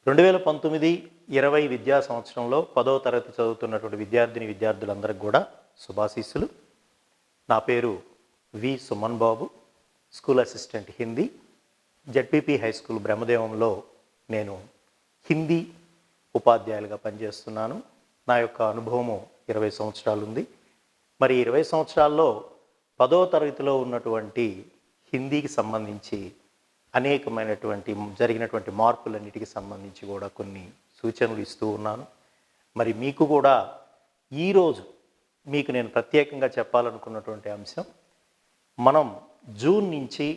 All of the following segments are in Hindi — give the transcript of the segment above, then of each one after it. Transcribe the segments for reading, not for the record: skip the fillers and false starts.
2019, 20 విద్యా సంవత్సరంలో 10వ తరగతి చదువుతున్నటువంటి విద్యార్థులందరికీ కూడా శుభాశీస్సులు. నా పేరు V Suman Babu, school assistant Hindi, ZPP high school బ్రహ్మదేవంలో నేను హిందీ ఉపాధ్యాయులుగా పనిచేస్తున్నాను. నా యొక్క అనుభవము 20 సంవత్సరాలు ఉంది. మరి 20 సంవత్సరాల్లో 10వ తరగతిలో ఉన్నటువంటి హిందీకి సంబంధించి అనేకమైనటువంటి జరిగినటువంటి మార్పులన్నిటికి సంబంధించి కూడా కొన్ని సూచనలు ఇస్తూ ఉన్నాను. మరి మీకు కూడా ఈరోజు మీకు నేను ప్రత్యేకంగా చెప్పాలనుకున్నటువంటి అంశం, మనం జూన్ నుంచి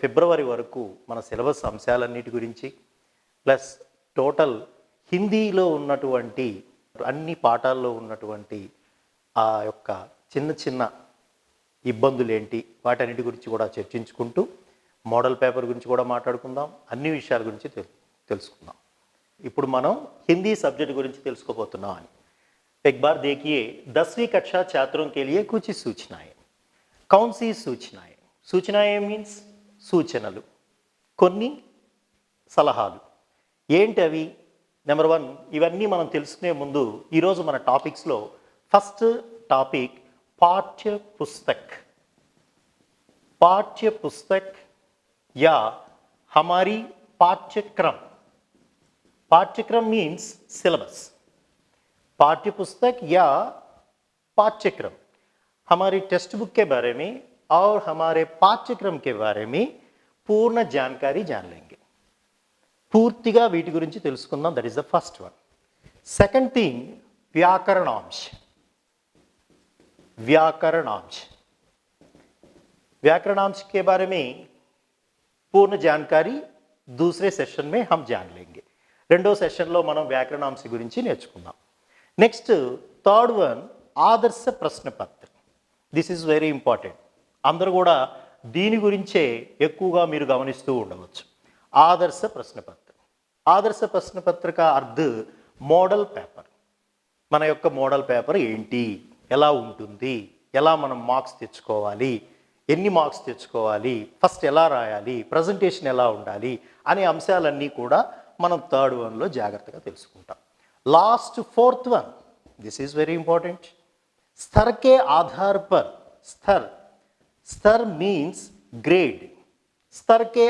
ఫిబ్రవరి వరకు మన సిలబస్ అంశాలన్నిటి గురించి, ప్లస్ టోటల్ హిందీలో ఉన్నటువంటి అన్ని పాఠాల్లో ఉన్నటువంటి ఆ యొక్క చిన్న చిన్న ఇబ్బందులు ఏంటి, వాటన్నిటి గురించి కూడా చర్చించుకుంటూ మోడల్ పేపర్ గురించి కూడా మాట్లాడుకుందాం, అన్ని విషయాల గురించి తెలుసుకుందాం. ఇప్పుడు మనం హిందీ సబ్జెక్ట్ గురించి తెలుసుకోబోతున్నాం అని. एक बार देखिए 10वीं कक्षा छात्रों के लिए कुछ सूचनाएं. कौन सी सूचनाएं? सूचनाएं मीन्स సూచనలు, కొన్ని సలహాలు. ఏంటి అవి? నెంబర్ 1, ఇవన్నీ మనం తెలుసుకునే ముందు ఈరోజు మన టాపిక్స్లో ఫస్ట్ టాపిక్ పాఠ్య పుస్తక్. पाठ्य पुस्तक या हमारी पाठ्यक्रम. पाठ्यक्रम मीन्स सिलेबस. पाठ्य पुस्तक या पाठ्यक्रम हमारी टेक्स्ट बुक के बारे में और हमारे पाठ्यक्रम के बारे में पूर्ण जानकारी जान लेंगे. పూర్తిగా వీటి గురించి తెలుసుకుందాం. That is the first one. Second thing వ్యాకరణాంశ. व्याकरणांश. व्याकरणांश के बारे में पूर्ण जानकारी दूसरे सेशन में हम जान लेंगे. రెండో సెషన్లో మనం వ్యాకరణాంశ గురించి నేర్చుకుందాం. నెక్స్ట్ థర్డ్ వన్ ఆదర్శ ప్రశ్నపత్ర. This is very important. అందరూ కూడా దీని గురించే ఎక్కువగా మీరు గమనిస్తూ ఉండవచ్చు. ఆదర్శ ప్రశ్నపత్ర. ఆదర్శ ప్రశ్నపత్ర కా అర్థ మోడల్ పేపర్. మన యొక్క మోడల్ పేపర్ ఏంటి, ఎలా ఉంటుంది, ఎలా మనం మార్క్స్ తెచ్చుకోవాలి, ఎన్ని మార్క్స్ తెచ్చుకోవాలి, ఫస్ట్ ఎలా రాయాలి, ప్రజెంటేషన్ ఎలా ఉండాలి అనే అంశాలన్నీ కూడా మనం థర్డ్ వన్లో జాగ్రత్తగా తెలుసుకుంటాం. Last fourth one, this is very important. స్तर के आधार पर, स्तर मीन्स ग्रेड. स्तर के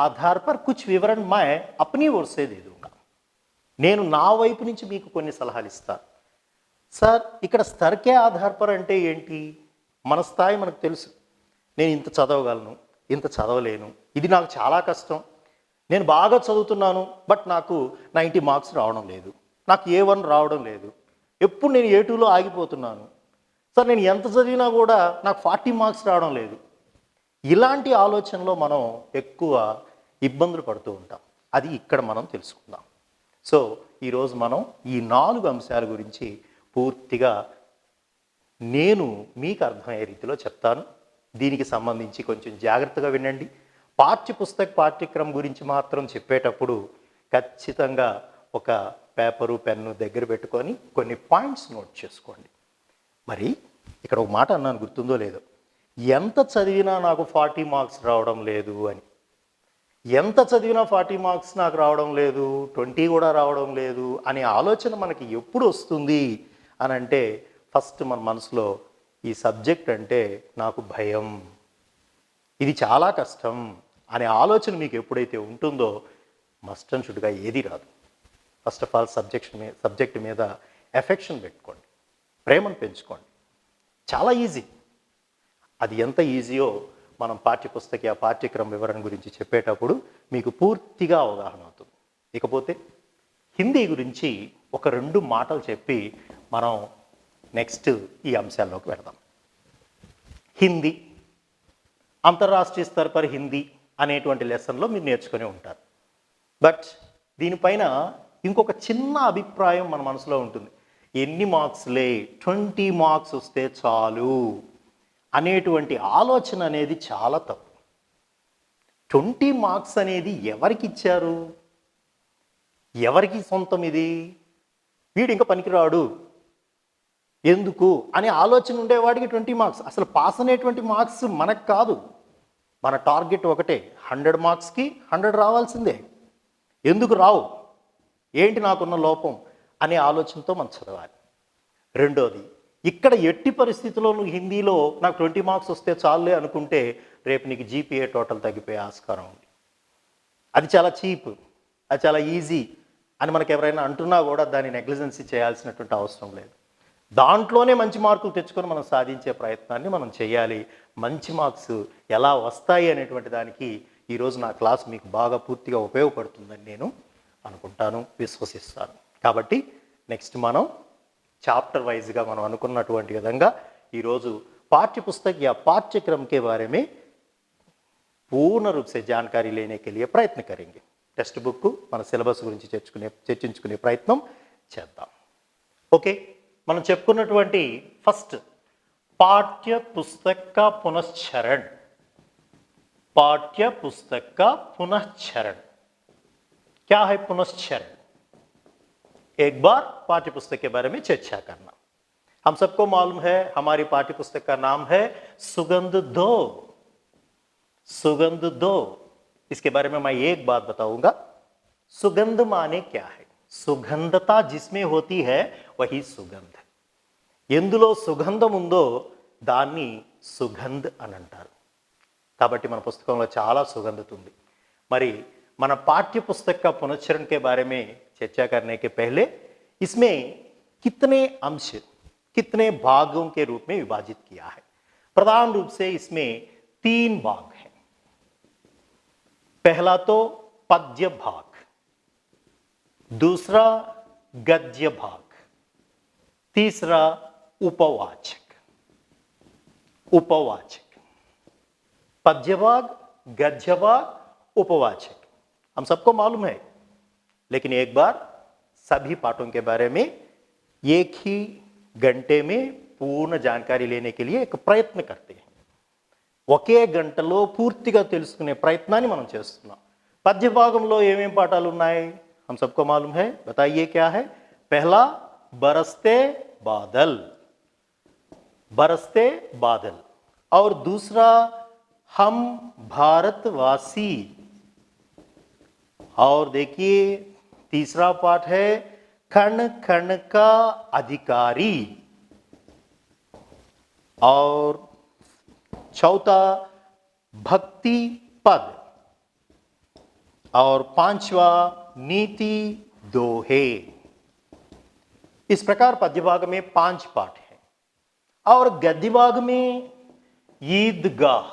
आधार पर कुछ विवरण मैं अपनी ओर से दे दूंगा. నేను నా వైపు నుంచి మీకు కొన్ని సలహాలు ఇస్తాను. సార్, ఇక్కడ స్థర్కే ఆధారపర్ అంటే ఏంటి? మన స్థాయి మనకు తెలుసు. నేను ఇంత చదవగలను, ఇంత చదవలేను, ఇది నాకు చాలా కష్టం, నేను బాగా చదువుతున్నాను బట్ నాకు 90 మార్క్స్ రావడం లేదు, నాకు A1 రావడం లేదు, ఎప్పుడు నేను A2లో ఆగిపోతున్నాను, సార్ నేను ఎంత చదివినా కూడా నాకు 40 మార్క్స్ రావడం లేదు. ఇలాంటి ఆలోచనలో మనం ఎక్కువ ఇబ్బందులు పడుతూ ఉంటాం. అది ఇక్కడ మనం తెలుసుకుందాం. సో ఈరోజు మనం ఈ 4 అంశాల గురించి పూర్తిగా నేను మీకు అర్థమయ్యే రీతిలో చెప్తాను. దీనికి సంబంధించి కొంచెం జాగ్రత్తగా వినండి. పాఠ్యపుస్తక పాఠ్యక్రమం గురించి మాత్రం చెప్పేటప్పుడు ఖచ్చితంగా ఒక పేపరు పెన్ను దగ్గర పెట్టుకొని కొన్ని పాయింట్స్ నోట్ చేసుకోండి. మరి ఇక్కడ ఒక మాట అన్నాను, గుర్తుందో లేదో, ఎంత చదివినా నాకు 40 మార్క్స్ రావడం లేదు అని. ఎంత చదివినా 40 మార్క్స్ నాకు రావడం లేదు, 20 కూడా రావడం లేదు అనే ఆలోచన మనకి ఎప్పుడు వస్తుంది అని అంటే, ఫస్ట్ మన మనసులో ఈ సబ్జెక్ట్ అంటే నాకు భయం, ఇది చాలా కష్టం అనే ఆలోచన మీకు ఎప్పుడైతే ఉంటుందో మస్ట్ అండ్ షుడ్గా ఏది రాదు. ఫస్ట్ ఆఫ్ ఆల్ సబ్జెక్ట్ మీద ఎఫెక్షన్ పెట్టుకోండి, ప్రేమను పెంచుకోండి. చాలా ఈజీ. అది ఎంత ఈజీయో మనం పాఠ్యక్రమ వివరణ గురించి చెప్పేటప్పుడు మీకు పూర్తిగా అవగాహన అవుతుంది. ఇకపోతే హిందీ గురించి ఒక 2 మాటలు చెప్పి మనం నెక్స్ట్ ఈ అంశాల్లోకి వెళదాం. హిందీ అంతర్రాష్ట్రీయ స్థర్ పర్ హిందీ అనేటువంటి లెసన్లో మీరు నేర్చుకుని ఉంటారు. బట్ దీనిపైన ఇంకొక చిన్న అభిప్రాయం మన మనసులో ఉంటుంది. ఎన్ని మార్క్స్లే, 20 మార్క్స్ వస్తే చాలు అనేటువంటి ఆలోచన అనేది చాలా తప్పు. 20 మార్క్స్ అనేది ఎవరికి ఇచ్చారు, ఎవరికి సొంతం? ఇది వీడు ఇంకా పనికిరాడు, ఎందుకు అనే ఆలోచన ఉండేవాడికి 20 మార్క్స్. అసలు పాస్ అనేటువంటి మార్క్స్ మనకు కాదు, మన టార్గెట్ ఒకటే, 100 మార్క్స్కి 100 రావాల్సిందే. ఎందుకు రావు, ఏంటి నాకున్న లోపం అనే ఆలోచనతో మనం చదవాలి. రెండోది, ఇక్కడ ఎట్టి పరిస్థితుల్లో నువ్వు హిందీలో నాకు 20 మార్క్స్ వస్తే చాలులే అనుకుంటే రేపు నీకు జీపీఏ టోటల్ తగ్గిపోయే ఆస్కారం ఉంది. అది చాలా చీప్, అది చాలా ఈజీ అని మనకు ఎవరైనా అంటున్నా కూడా దాన్ని నెగ్లిజెన్సీ చేయాల్సినటువంటి అవసరం లేదు. దాంట్లోనే మంచి మార్కులు తెచ్చుకొని మనం సాధించే ప్రయత్నాన్ని మనం చేయాలి. మంచి మార్క్స్ ఎలా వస్తాయి అనేటువంటి దానికి ఈరోజు నా క్లాస్ మీకు బాగా పూర్తిగా ఉపయోగపడుతుందని నేను అనుకుంటాను, విశ్వసిస్తాను. కాబట్టి నెక్స్ట్ మనం చాప్टर वाइजगा మనం అనుకున్నటువంటి విధంగా ఈరోజు पाठ्य पुस्तक या पाठ्यक्रम के बारे में पूर्ण रूप से जानकारी लेने के लिए प्रयत्न करेंगे. टेक्स्ट बुक మన సిలబస్ గురించి చర్చించుకునే ప్రయత్నం చేద్దాం. ఓకే, మనం చెప్పుకున్నటువంటి ఫస్ట్ पाठ्य पुस्तक का पुनश्चरण. पाठ्य पुस्तक का पुनश्चरण क्या है? पुनश्चरण एक बार पाठ्य पुस्तक के बारे में चर्चा करना. हम सबको मालूम है हमारी पाठ्य पुस्तक का नाम है सुगंध दो. सुगंध दो, इसके बारे में मैं एक बात बताऊंगा. सुगंध माने क्या है? सुगंधता जिसमें होती है वही सुगंध. ఎందులో సుగంధం ఉందో దాన్ని సుగంధ్ అని అంటారు. కాబట్టి మన పుస్తకంలో చాలా సుగంధత ఉంది. మరి మన पाठ्य पुस्तक का पुनश्चरण के बारे में चर्चा करने के पहले इसमें कितने अंश, कितने भागों के रूप में विभाजित किया है? प्रधान रूप से इसमें 3 भाग हैं. पहला तो पद्य भाग, दूसरा गद्य भाग, तीसरा उपवाचक. उपवाचक, पद्य भाग, गद्य भाग, उपवाचक हम सबको मालूम है. लेकिन एक बार सभी पाठों के बारे में एक ही घंटे में पूर्ण जानकारी लेने के लिए एक प्रयत्न करते हैं. ఒకే గంటలో పూర్తిగా తెలుసుకునే ప్రయత్నాన్ని మనం చేస్తున్నాం. పద్య భాగంలో ఏమేం పాఠాలు ఉన్నాయి? हम सबको मालूम है, बताइए क्या है? पहला बरसते बादल, बरसते बादल. और दूसरा हम भारतवासी. और देखिए तीसरा पाठ है कण कण का अधिकारी. और चौथा भक्ति पद. और 5वां नीति दोहे. इस प्रकार पद्य भाग में 5 पाठ हैं. और गद्य भाग में ईदगाह.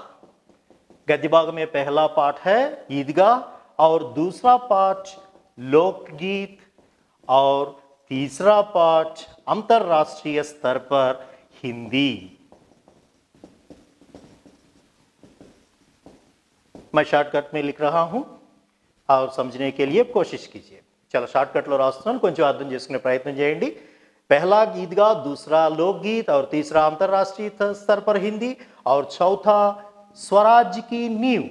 गद्य भाग में पहला पाठ है ईदगाह, और दूसरा पाठ लोकगीत, और तीसरा पाठ अंतरराष्ट्रीय स्तर पर हिंदी. मैं शॉर्टकट में लिख रहा हूं और समझने के लिए कोशिश कीजिए. चलो शॉर्टकट లో రాస్తున్నాను, కొంచెం అర్థం చేసుకునే ప్రయత్నం చేయండి. पहला ईदगाह, दूसरा लोकगीत, और तीसरा अंतरराष्ट्रीय स्तर पर हिंदी, और चौथा स्वराज्य की नींव.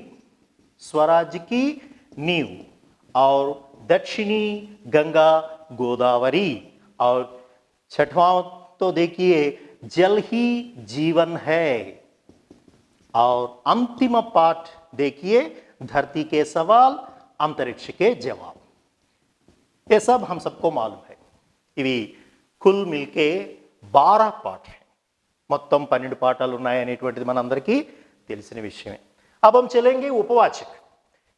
स्वराज्य की नींव. और दक्षिणी गंगा गोदावरी. और छठवां तो देखिए जल ही जीवन है. और अंतिम पाठ देखिए धरती के सवाल, अंतरिक्ष के जवाब. ये सब हम सबको मालूम है. ఇవి కుల్ మిల్కే 12 పాఠ हैं. మొత్తం 12 పాఠాలు ఉన్నాయనేటువంటిది మనందరికీ తెలిసిన విషయమే. अब हम चलेंगे उपवाचक.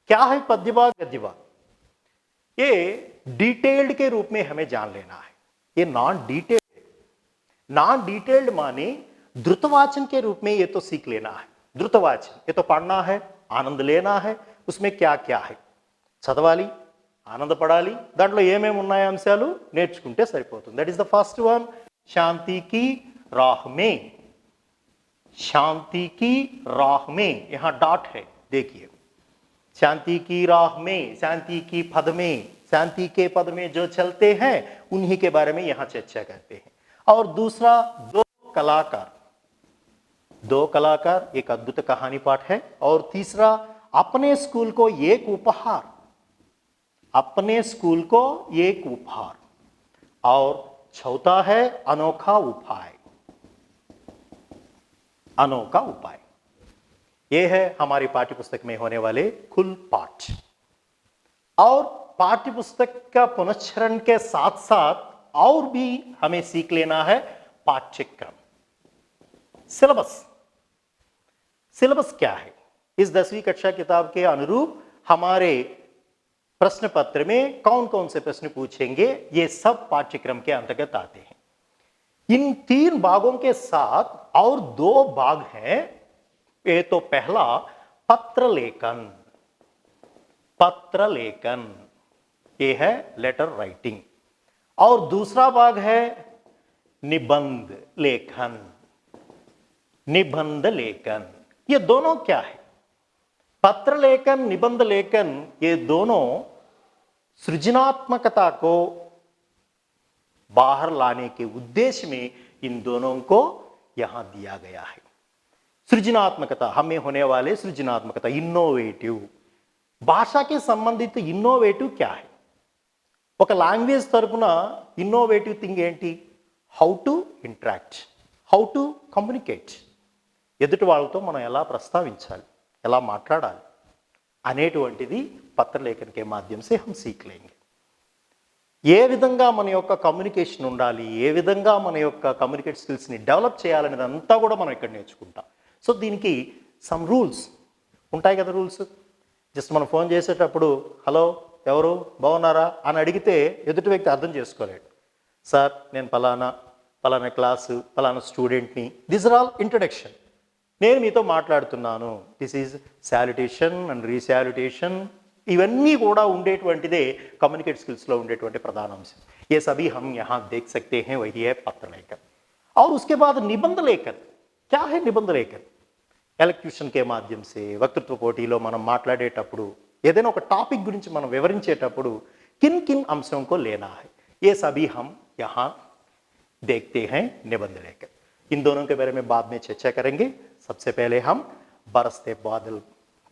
क्या है पद्य भाग, गद्य भाग? ये डिटेल्ड के रूप में हमें जान लेना है. ये नॉन डिटेल्ड. नॉन डिटेल्ड माने द्रुतवाचन के रूप में ये तो सीख लेना है. द्रुतवाचन ये तो पढ़ना है, आनंद लेना है. उसमें क्या क्या है చదవాలి, ఆనందపడాలి. దాంట్లో ఏమేమి ఉన్నాయో అంశాలు నేర్చుకుంటే సరిపోతుంది. That is the first one, శాంతి की राह में. शांति की राह में, यहां डॉट है देखिए. शांति की राह में, शांति की पद में, शांति के पद में जो चलते हैं उन्हीं के बारे में यहां चर्चा करते हैं. और दूसरा दो कलाकार. दो कलाकार एक अद्भुत कहानी पाठ है. और तीसरा अपने स्कूल को एक उपहार. अपने स्कूल को एक उपहार. और चौथा है अनोखा उपाय. अनोखा उपाय. ये है हमारी पाठ्यपुस्तक में होने वाले कुल पाठ। और पाठ्यपुस्तक का पुनश्चरण के साथ साथ और भी हमें सीख लेना है पाठ्यक्रम, सिलेबस। सिलेबस क्या है? इस 10वीं कक्षा किताब के अनुरूप हमारे प्रश्न पत्र में कौन कौन से प्रश्न पूछेंगे, ये सब पाठ्यक्रम के अंतर्गत आते हैं। इन 3 भागों के साथ और 2 भाग हैं। ये तो पहला पत्र लेखन, पत्र लेखन, ये है लेटर राइटिंग। और दूसरा भाग है निबंध लेखन, निबंध लेखन। ये दोनों क्या है? पत्र लेखन, निबंध लेखन, ये दोनों सृजनात्मकता को बाहर लाने के उद्देश्य में इन दोनों को यहां दिया गया है। सृजनात्मकता, हमें होने वाले सृजनात्मकता, इनोवेटिव, భాష के संबंधित इनोवेटिव क्या है? ఒక లాంగ్వేజ్ తరపున ఇన్నోవేటివ్ థింగ్ ఏంటి? How to interact, how to communicate, ఎదుటి వాళ్ళతో మనం ఎలా ప్రస్తావించాలి, ఎలా మాట్లాడాలి అనేటువంటిది పత్రలేఖन के माध्यम से हम सीख लेंगे। ఏ విధంగా మన యొక్క కమ్యూనికేషన్ ఉండాలి, ఏ విధంగా మన యొక్క కమ్యూనికేట్ స్కిల్స్ని డెవలప్ చేయాలనేది అంతా కూడా మనం ఇక్కడ నేర్చుకుంటాం। సో దీనికి సమ్ రూల్స్ ఉంటాయి కదా, రూల్స్। జస్ట్ మనం ఫోన్ చేసేటప్పుడు హలో ఎవరు బాగున్నారా అని అడిగితే ఎదుటి వ్యక్తి అర్థం చేసుకోలేడు। సార్ నేను పలానా క్లాసు పలానా స్టూడెంట్ని, దిస్ ఆర్ ఆల్ ఇంట్రడక్షన్, నేను మీతో మాట్లాడుతున్నాను, దిస్ ఈజ్ శాల్యుటేషన్ అండ్ రీశాల్యుటేషన్, ఇవన్నీ కూడా ఉండేటువంటిదే కమ్యూనికేట్ స్కిల్స్లో ఉండేటువంటి ప్రధాన అంశం। ये सभी हम यहाँ देख सकते हैं, वही है पत्र लेखन। और उसके बाद निबंध लेखन। क्या है निबंध लेखन? ఎలక్యూషన్ के माध्यम से వక్తృత్వ పోటీలో మనం మాట్లాడేటప్పుడు ఏదైనా ఒక టాపిక్ గురించి మనం వివరించేటప్పుడు किन किन अंशों को लेना है, ये सभी हम यहाँ देखते हैं निबंध लेखन। इन दोनों के बारे में बाद में चर्चा करेंगे। सबसे पहले हम बरसते बादल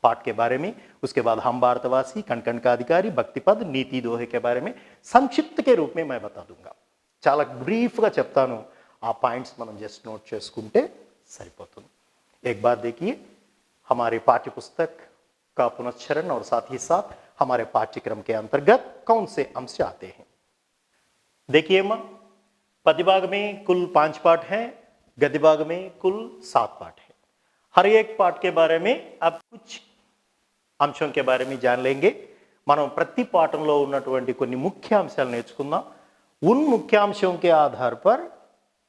पाठ के बारे में, उसके बाद हम भारतवासी, कण कण का अधिकारी, भक्तिपद, नीति दोहे के बारे में संक्षिप्त के रूप में मैं बता दूंगा। చాలా బ్రీఫ్గా చెప్తాను, ఆ పాయింట్స్ మనం జస్ట్ నోట్ చేసుకుంటే సరిపోతుంది। एक बार देखिए, हमारे पाठ्य पुस्तक का पुनश्चरण और साथ ही साथ हमारे पाठ्यक्रम के अंतर्गत कौन से अंश आते हैं। देखिए मां, पद्य भाग में कुल 5 पाठ हैं, गद्य भाग में कुल 7 पाठ हैं। हर एक पाठ के बारे में अब कुछ अंशों के बारे में जान लेंगे। మనం ప్రతి పాఠంలో ఉన్నటువంటి కొన్ని ముఖ్య అంశాలు నేర్చుకుందాం। उन मुख्यांशों के आधार पर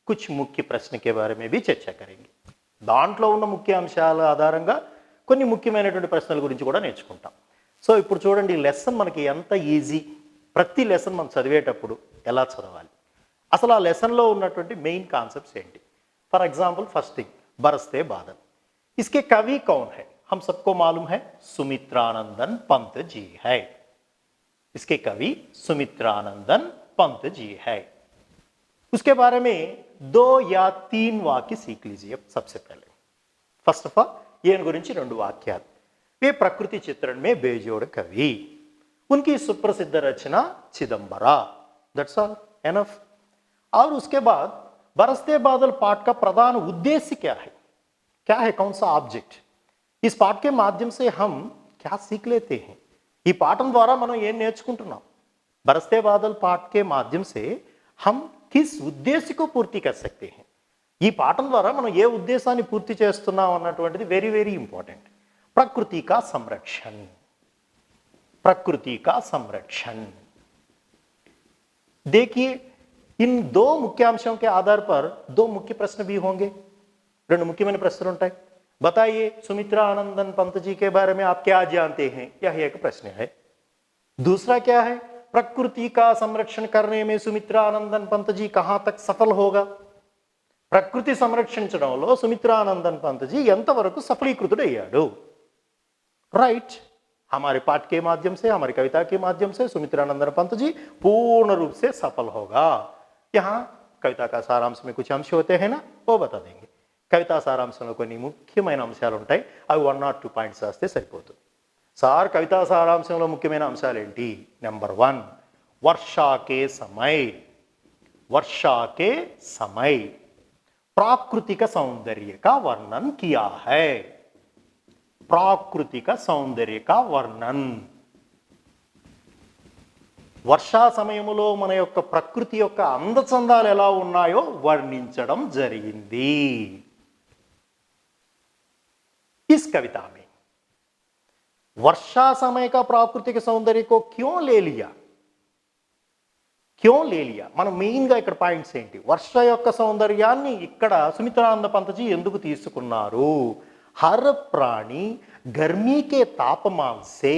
कुछ मुख्य प्रश्न के बारे में भी चर्चा करेंगे। దాంట్లో ఉన్న ముఖ్య అంశాల ఆధారంగా కొన్ని ముఖ్యమైనటువంటి ప్రశ్నల గురించి కూడా నేర్చుకుంటాం। సో ఇప్పుడు చూడండి, లెసన్ మనకి ఎంత ఈజీ, ప్రతి లెసన్ మనం చదివేటప్పుడు ఎలా చదవాలి, అసలు ఆ లెసన్లో ఉన్నటువంటి మెయిన్ కాన్సెప్ట్స్ ఏంటి। ఫర్ एग्जांपल फर्स्ट थिंग, बरसते बादल, इसके कवि कौन है? हम सबको मालूम है, सुमित्रानंदन पंत जी है। इसके कवि सुमित्रानंदन पंत जी है। उसके बारे में 2 या 3 वाक्य सीख लीजिए। सबसे पहले फर्स्ट ऑफ ऑल ఈయన గురించి 2 వాక్యాలు। वे प्रकृति चित्रण में बेजोड़ कवि, उनकी सुप्रसिद्ध रचना चिदंबरा, दैट्स ऑल एनफ। और उसके बाद बरसते बादल पाठ का प्रधान उद्देश्य क्या है, कौन सा ऑब्जेक्ट, इस पाठ के माध्यम से हम क्या सीख लेते हैं, ఈ పాఠం ద్వారా మనం ఏం నేర్చుకుంటున్నాం। बरसते बादल पाठ के माध्यम से हम किस उद्देश्य को पूर्ति कर सकते हैं, ఈ పాఠం ద్వారా మనం ఏ ఉద్దేశాన్ని పూర్తి చేస్తున్నాం అన్నటువంటిది వెరీ వెరీ ఇంపార్టెంట్। प्रकृति का संरक्षण, प्रकृति का संरक्षण। देखिए, इन 2 मुख्यांशों के आधार पर 2 मुख्य प्रश्न भी होंगे। 2 मुख्यమైన ప్రశ్నలు ఉంటాయి। बताइए, सुमित्रानंदन पंत जी के बारे में आप क्या जानते हैं, यह एक प्रश्न है। दूसरा क्या है, प्रकृति का संरक्षण करने में सुमित्रानंदन पंत जी कहां तक सफल होगा, ప్రకృతి సంరక్షించడంలో సుమిత్రానందన్ పంత్ जी ఎంతవరకు సఫలీకృతుడయ్యాడు। राइट, हमारे पाठ के माध्यम से, हमारी कविता के माध्यम से सुमित्रानंदन पंत जी पूर्ण रूप से सफल होगा। यहाँ कविता का सारांश में कुछ अंश होते हैं ना, वो बता देंगे। కవితా సారాంశంలో కొన్ని ముఖ్యమైన అంశాలు ఉంటాయి, అవి 1 or 2 పాయింట్స్ రాస్తే సరిపోతుంది। సార్ కవితా సారాంశంలో ముఖ్యమైన అంశాలు ఏంటి? నెంబర్ 1, वर्षा के समय, वर्षा के समय प्राकृतिक सौंदर्य का वर्णन किया है। ప్రాకృతిక సౌందర్య కా వర్ణన్. వర్షా సమయములో మన యొక్క ప్రకృతి యొక్క అందచందాలు ఎలా ఉన్నాయో వర్ణించడం జరిగింది. इस कविता में वर्षा समय का प्राकृतिक सौंदर्य को क्यों ले लिया, క్యోం లేలియా, మనం మెయిన్గా ఇక్కడ పాయింట్స్ ఏంటి? వర్ష యొక్క సౌందర్యాన్ని ఇక్కడ సుమిత్రానంద పంతజీ ఎందుకు తీసుకున్నారు? హర్ ప్రాణి गर्मी के तापमान से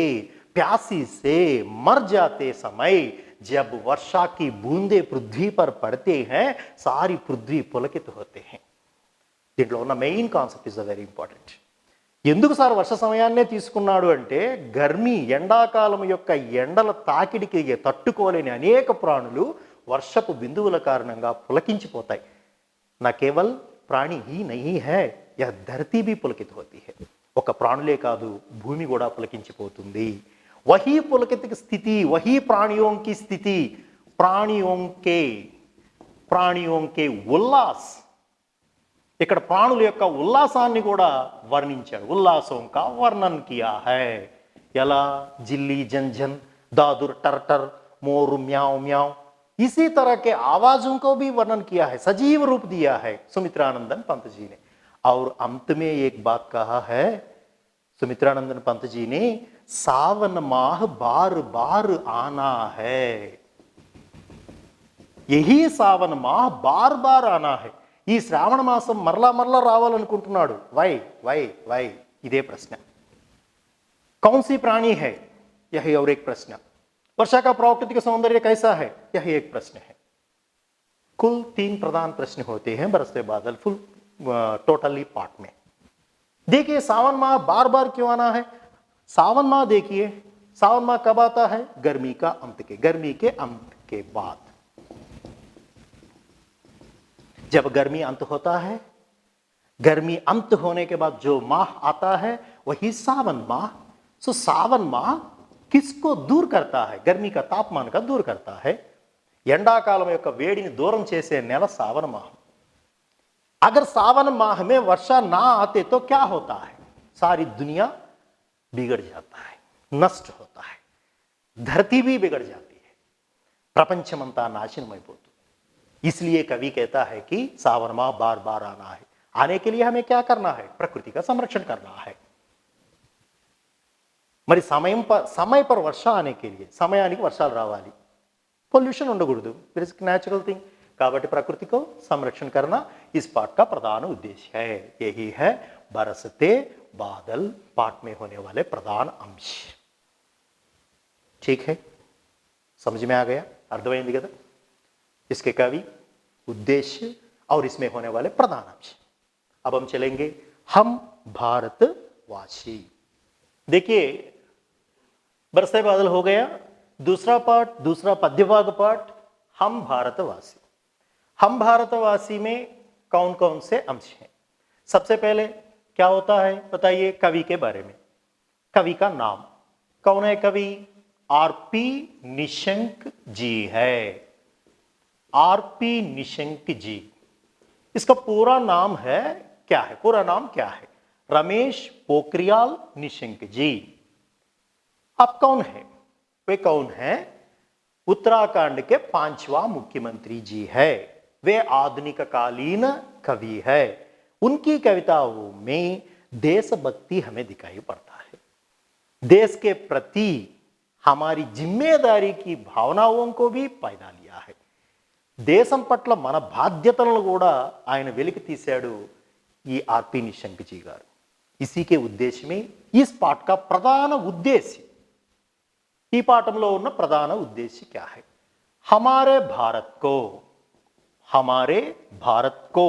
प्यासी से मर जाते समय जब वर्षा की बूंदे पृथ्वी पर पड़ते हैं सारी पृथ्वी पुलकित होते हैं. దీంట్లో ఉన్న main concept is very important. ఎందుకు సార్ వర్ష సమయాన్నే తీసుకున్నాడు అంటే, గర్మి ఎండాకాలం యొక్క ఎండల తాకిడికి తట్టుకోలేని అనేక ప్రాణులు వర్షపు బిందువుల కారణంగా పులకించిపోతాయి. నా కేవల్ ప్రాణి he Nahi high, yeah ధరతీ Bhi Pulkit Holi high. ఒక ప్రాణులే కాదు, భూమి కూడా పులకించిపోతుంది. వహీ పులకిత స్థితి, వహీ ప్రాణియోं की स्थिति, ప్రాణియోं के ఉల్లాస్. ఇక్కడ ప్రాణుల యొక్క ఉల్లాసాన్ని కూడా వర్ణించాడు. ఉల్లాసం కా వర్ణన్ కియా హై. ఎలా? జిల్లి జంజన్, दादुर टर टर, मोर म्याओ म्याओ, इसी तरह के आवाजों को भी वर्णन किया है, सजीव रूप दिया है सुमित्रानंदन पंत जी ने. और अंत में एक बात कहा है सुमित्रानंदन पंत जी ने, सावन माह बार बार आना है. यही सावन माह बार बार आना है. ఈ శ్రావణ మాసం మరలా మరలా రావాలనుకుంటున్నాడు. వై వై వై, ఇదే ప్రశ్న. कौन सी प्राणी है, यही और एक प्रश्न. वर्षा का प्राकृतिक सौंदर्य कैसा है, यही एक प्रश्न है. कुल 3 प्रधान प्रश्न होते हैं बरसते बादल फुल टोटली पार्ट में. देखिए सावन माह बार बार क्यों आना है? सावन माह देखिए, सावन माह कब आता है? गर्मी के अंत के बाद. जब गर्मी अंत होता है, गर्मी अंत होने के बाद जो माह आता है वही सावन माह. सो सावन माह किसको दूर करता है? गर्मी का तापमान का दूर करता है. ఎండాకాలం యొక్క వేడిని దూరం చేసే నెల सावन माह. अगर सावन माह में वर्षा ना आते तो क्या होता है? सारी दुनिया बिगड़ जाता है, नष्ट होता है, धरती भी बिगड़ जाती है, ప్రపంచమంతా నాశనమైపోతుంది. इसलिए कवि कहता है कि सावन माह बार बार आना है. आने के लिए हमें क्या करना है? प्रकृति का संरक्षण करना है. మరి समय पर वर्षा आने के लिए సమయానికి వర్షాలు రావాలి, పొల్యూషన్ ఉండకూడదు, ఇట్ ఇస్ नेचुरल थिंग. కాబట్టి प्रकृति को संरक्षण करना इस पाठ का प्रधान उद्देश्य है. यही है बरसते बादल पाठ में होने वाले प्रधान अंश. ठीक है, समझ में आ गया? అర్థమైంది కదా इसके कवि, उद्देश्य और इसमें होने वाले प्रधान अंश. अब हम चलेंगे हम भारतवासी. देखिए बरसे बादल हो गया, दूसरा पार्ट, दूसरा पद्यभाग पार्ट, हम भारतवासी. हम भारतवासी में कौन कौन से अंश हैं? सबसे पहले क्या होता है बताइए? कवि के बारे में. कवि का नाम. कौन है कवि? आरपी निशंक जी है. आरपी निशंक जी, इसका पूरा नाम है क्या है? पूरा नाम क्या है? रमेश पोखरियाल निशंक जी. अब कौन है? वे कौन है? उत्तराखंड के 5वां मुख्यमंत्री जी है. वे आधुनिक कालीन कवि है. उनकी कविताओं में देशभक्ति हमें दिखाई पड़ता है. देश के प्रति हमारी जिम्मेदारी की भावनाओं को भी पैदा लिया है. దేశం పట్ల మన బాధ్యతలను కూడా ఆయన వెలికి తీశాడు ఈ ఆర్పి నిశంక్ जी గారు. इसी के उद्देश्य में इस पाठ का प्रधान उद्देश्य, ఈ పాఠంలో ఉన్న ప్రధాన ఉద్దేశ్య क्या है? हमारे भारत को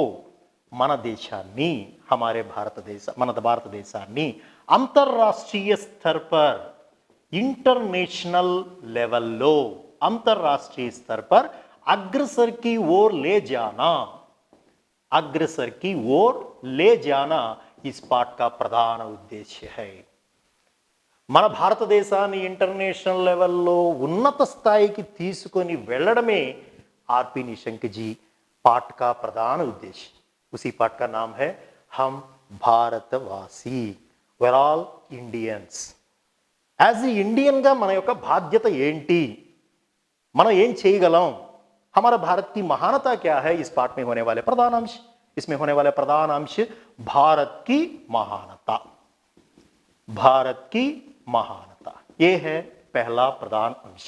మన దేశాన్ని, మన భారతదేశాన్ని అంతర్రాష్ట్రీయ स्तर पर, इंटरनेशनल लेवल लो, अंतरराष्ट्रीय स्तर पर अग्रसर की ओर ले जाना इस पाठ का प्रधान उद्देश्य है. మన భారతదేశాన్ని ఇంటర్నేషనల్ లెవెల్లో ఉన్నత స్థాయికి తీసుకొని వెళ్ళడమే आरपी निशंक जी पाठ का प्रधान उद्देश्य. उसी पाठ का नाम है हम भारतवासी. we're all Indians. యాజ్ ఈ ఇండియన్గా మన యొక్క బాధ్యత ఏంటి, మనం ఏం చేయగలం, हमारा भारत की महानता क्या है, इस पाठ में होने वाले प्रधान अंश, इसमें होने वाले प्रधान अंश भारत की महानता, भारत की महानता, ये है पहला प्रधान अंश।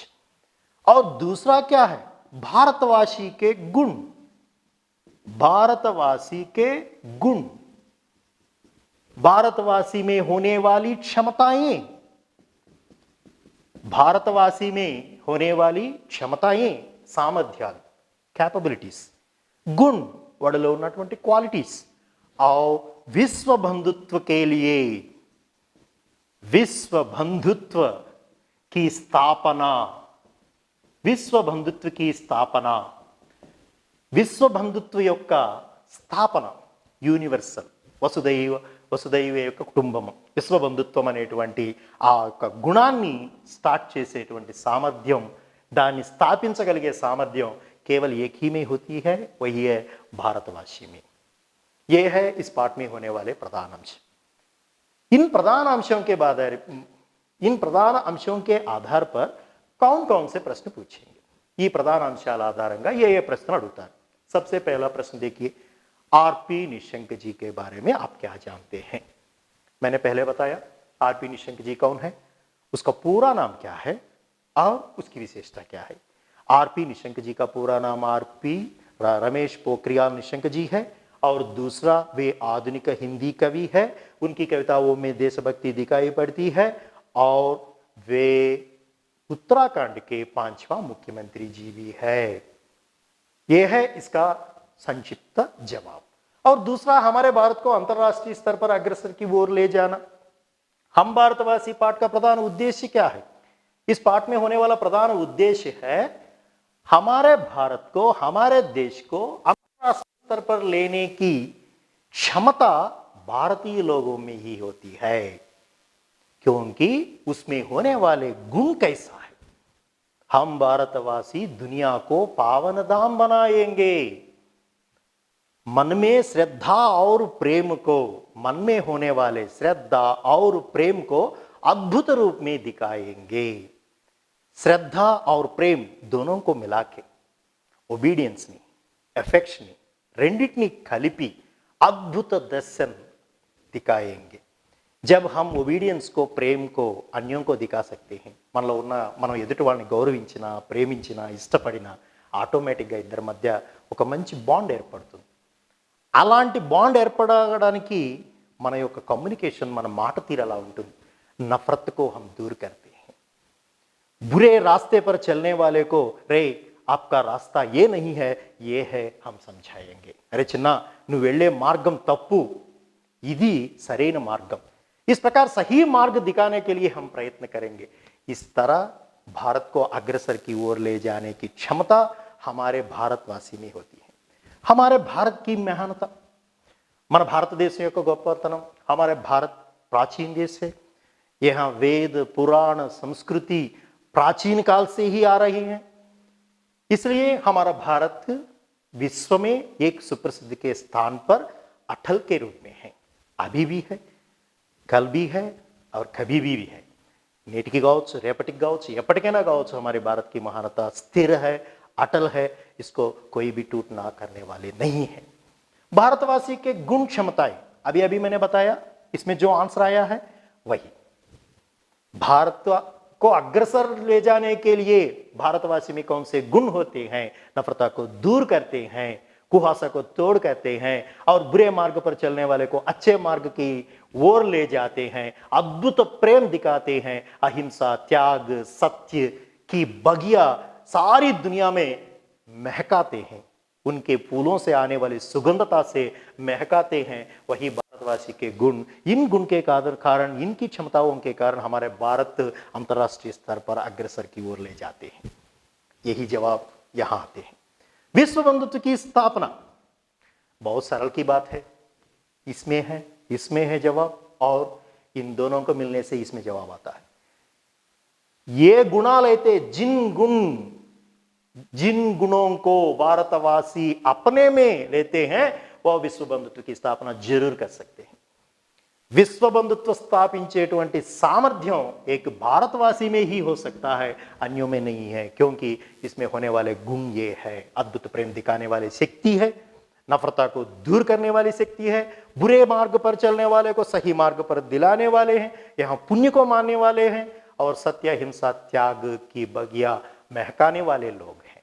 और दूसरा क्या है, भारतवासी के गुण, भारतवासी के गुण, भारतवासी में होने वाली क्षमताएं, भारतवासी में होने वाली क्षमताएं, सामर्थ्याలు, कैपेबिलिटीज, गुण, वाड़लो ఉన్నటువంటి क्वालिटीज, और विश्व बंधुत्व के लिए, विश्व बंधुत्व की स्थापना, विश्व बंधुत्व की स्थापना, विश्व बंधुत्व యొక్క స్థాపన, యూనివర్సల్ వసుదైవ వసుదైవ యొక్క కుటుంబము, విశ్వ బంధుత్వం అనేటువంటి ఆ యొక్క గుణాన్ని స్టార్ట్ చేసేటువంటి సామర్థ్యం, దాన్ని స్థాపించగలిగే సామర్థ్యం केवल एक ही में होती है, वही है भारतवासी में। यह है इस पाठ में होने वाले प्रधान अंश। इन प्रधान अंशों के बाद, इन प्रधान अंशों के आधार पर कौन कौन से प्रश्न पूछेंगे, ये प्रधान अंशाल आधारंगा ये प्रश्न अड़ुतार। सबसे पहला प्रश्न देखिए, आरपी निशंक जी के बारे में आप क्या जानते हैं। मैंने पहले बताया आरपी निशंक जी कौन है, उसका पूरा नाम क्या है और उसकी विशेषता क्या है। आरपी निशंक जी का पूरा नाम आरपी रमेश पोखरियाल निशंक जी है, और दूसरा वे आधुनिक हिंदी कवि है, उनकी कविताओं में देशभक्ति दिखाई पड़ती है, और वे उत्तराखंड के 5वां मुख्यमंत्री जी भी है। यह है इसका संक्षिप्त जवाब। और दूसरा, हमारे भारत को अंतरराष्ट्रीय स्तर पर अग्रसर की ओर ले जाना। हम भारतवासी पाठ का प्रधान उद्देश्य क्या है, इस पाठ में होने वाला प्रधान उद्देश्य है हमारे भारत को, हमारे देश को अंतरराष्ट्रीय स्तर पर लेने की क्षमता भारतीय लोगों में ही होती है, क्योंकि उसमें होने वाले गुण कैसा है। हम भारतवासी दुनिया को पावन धाम बनाएंगे, मन में श्रद्धा और प्रेम को, मन में होने वाले श्रद्धा और प्रेम को अद्भुत रूप में दिखाएंगे। श्रद्धा और प्रेम दोनों को मिला के, ओबीडियंस नी एफेक्शन नी రెండిటిని కలిపి अद्भुत दर्शन दिखाएंगे। जब हम ओबीडियंस को, प्रेम को अन्यों को दिखा सकते हैं, మనలో ఉన్న, మనం ఎదుటి వాళ్ళని గౌరవించినా, ప్రేమించినా, ఇష్టపడినా ఆటోమేటిక్గా ఇద్దరి మధ్య ఒక మంచి బాండ్ ఏర్పడుతుంది। అలాంటి బాండ్ ఏర్పడడానికి మన యొక్క కమ్యూనికేషన్, మన మాట తీరు అలా ఉంటుంది। नफरत को हम दूर करते हैं, बुरे रास्ते पर चलने वाले को, रे आपका रास्ता ये नहीं है, ये है, हम समझाएंगे। अरे चिन्ना, నువ్వు వెళ్ళే మార్గం తప్పు, ఇది సరైన మార్గం। इस प्रकार सही मार्ग दिखाने के लिए हम प्रयत्न करेंगे। इस तरह भारत को अग्रसर की ओर ले जाने की क्षमता हमारे भारतवासी में होती है। हमारे भारत की महानता, మన భారతదేశం యొక్క గొప్పతనం, हमारे भारत प्राचीन देश है, यहाँ वेद पुराण संस्कृति प्राचीन काल से ही आ रही हैं, इसलिए हमारा भारत विश्व में एक सुप्रसिद्ध के स्थान पर अटल के रूप में है, अभी भी है, कल भी है और कभी भी है। నేటికి కావచ్చు, రేపటికి కావచ్చు, ఎప్పటికైనా కావచ్చు, हमारे भारत की महानता स्थिर है, अटल है, इसको कोई भी टूट ना करने वाले नहीं है। भारतवासी के गुण क्षमताएं, अभी अभी मैंने बताया, इसमें जो आंसर आया है वही। भारत को अग्रसर ले जाने के लिए भारतवासी में कौन से गुण होते हैं, नफरता को दूर करते हैं, कुहासा को तोड़ करते हैं, और बुरे मार्ग पर चलने वाले को अच्छे मार्ग की ओर ले जाते हैं, अद्भुत प्रेम दिखाते हैं, अहिंसा, त्याग, सत्य की बगिया सारी दुनिया में महकाते हैं, उनके फूलों से आने वाली सुगंधता से महकाते हैं, वही भारतवासी के गुण। इन गुण के कारण, इनकी क्षमताओं के कारण हमारे भारत अंतर्राष्ट्रीय स्तर पर अग्रसर की ओर ले जाते हैं। यही जवाब यहाँ आते हैं। विश्व बंधुत्व की स्थापना बहुत सरल की बात है, इसमें है जवाब, और इन दोनों को मिलने से इसमें जवाब आता है। ये गुणा लेते, जिन गुणों को भारतवासी अपने में लेते हैं, वह विश्व बंधुत्व की स्थापना जरूर कर सकते हैं। विश्व बंधुत्व स्थापिंచేటువంటి सामर्थ्यम एक भारतवासी में ही हो सकता है, अन्यों में नहीं है, क्योंकि इसमें होने वाले गुण ये है, अद्भुत प्रेम दिखाने वाली शक्ति है, नफरता को दूर करने वाली शक्ति है, बुरे मार्ग पर चलने वाले को सही मार्ग पर दिलाने वाले हैं, यहाँ पुण्य को मानने वाले हैं और सत्य हिंसा त्याग की बगिया महकाने वाले लोग हैं।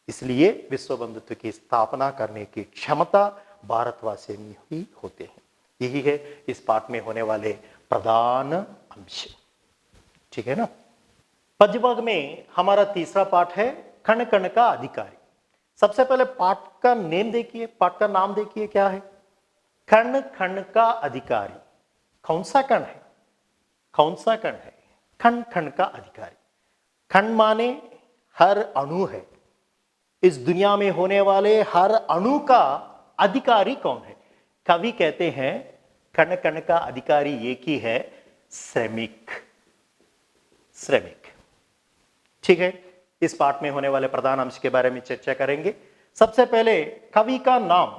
इसलिए विश्व बंधुत्व की स्थापना करने की क्षमता भारतवासियों में ही होते हैं। यही है इस पाठ में होने वाले प्रधान अंश। ठीक है ना। पद्यभाग में हमारा तीसरा पाठ है कण कण का अधिकारी। सबसे पहले पाठ का नेम देखिए, पाठ का नाम देखिए क्या है, कण कण का अधिकारी। कौन सा कण है, कौन सा कण है, कण कण का अधिकारी। कण माने हर अणु है, इस दुनिया में होने वाले हर अणु का अधिकारी कौन है। कवि कहते हैं कण कण का अधिकारी एक ही है, श्रमिक। श्रमिक। ठीक है, इस पाठ में होने वाले प्रधान अंश के बारे में चर्चा करेंगे। सबसे पहले कवि का नाम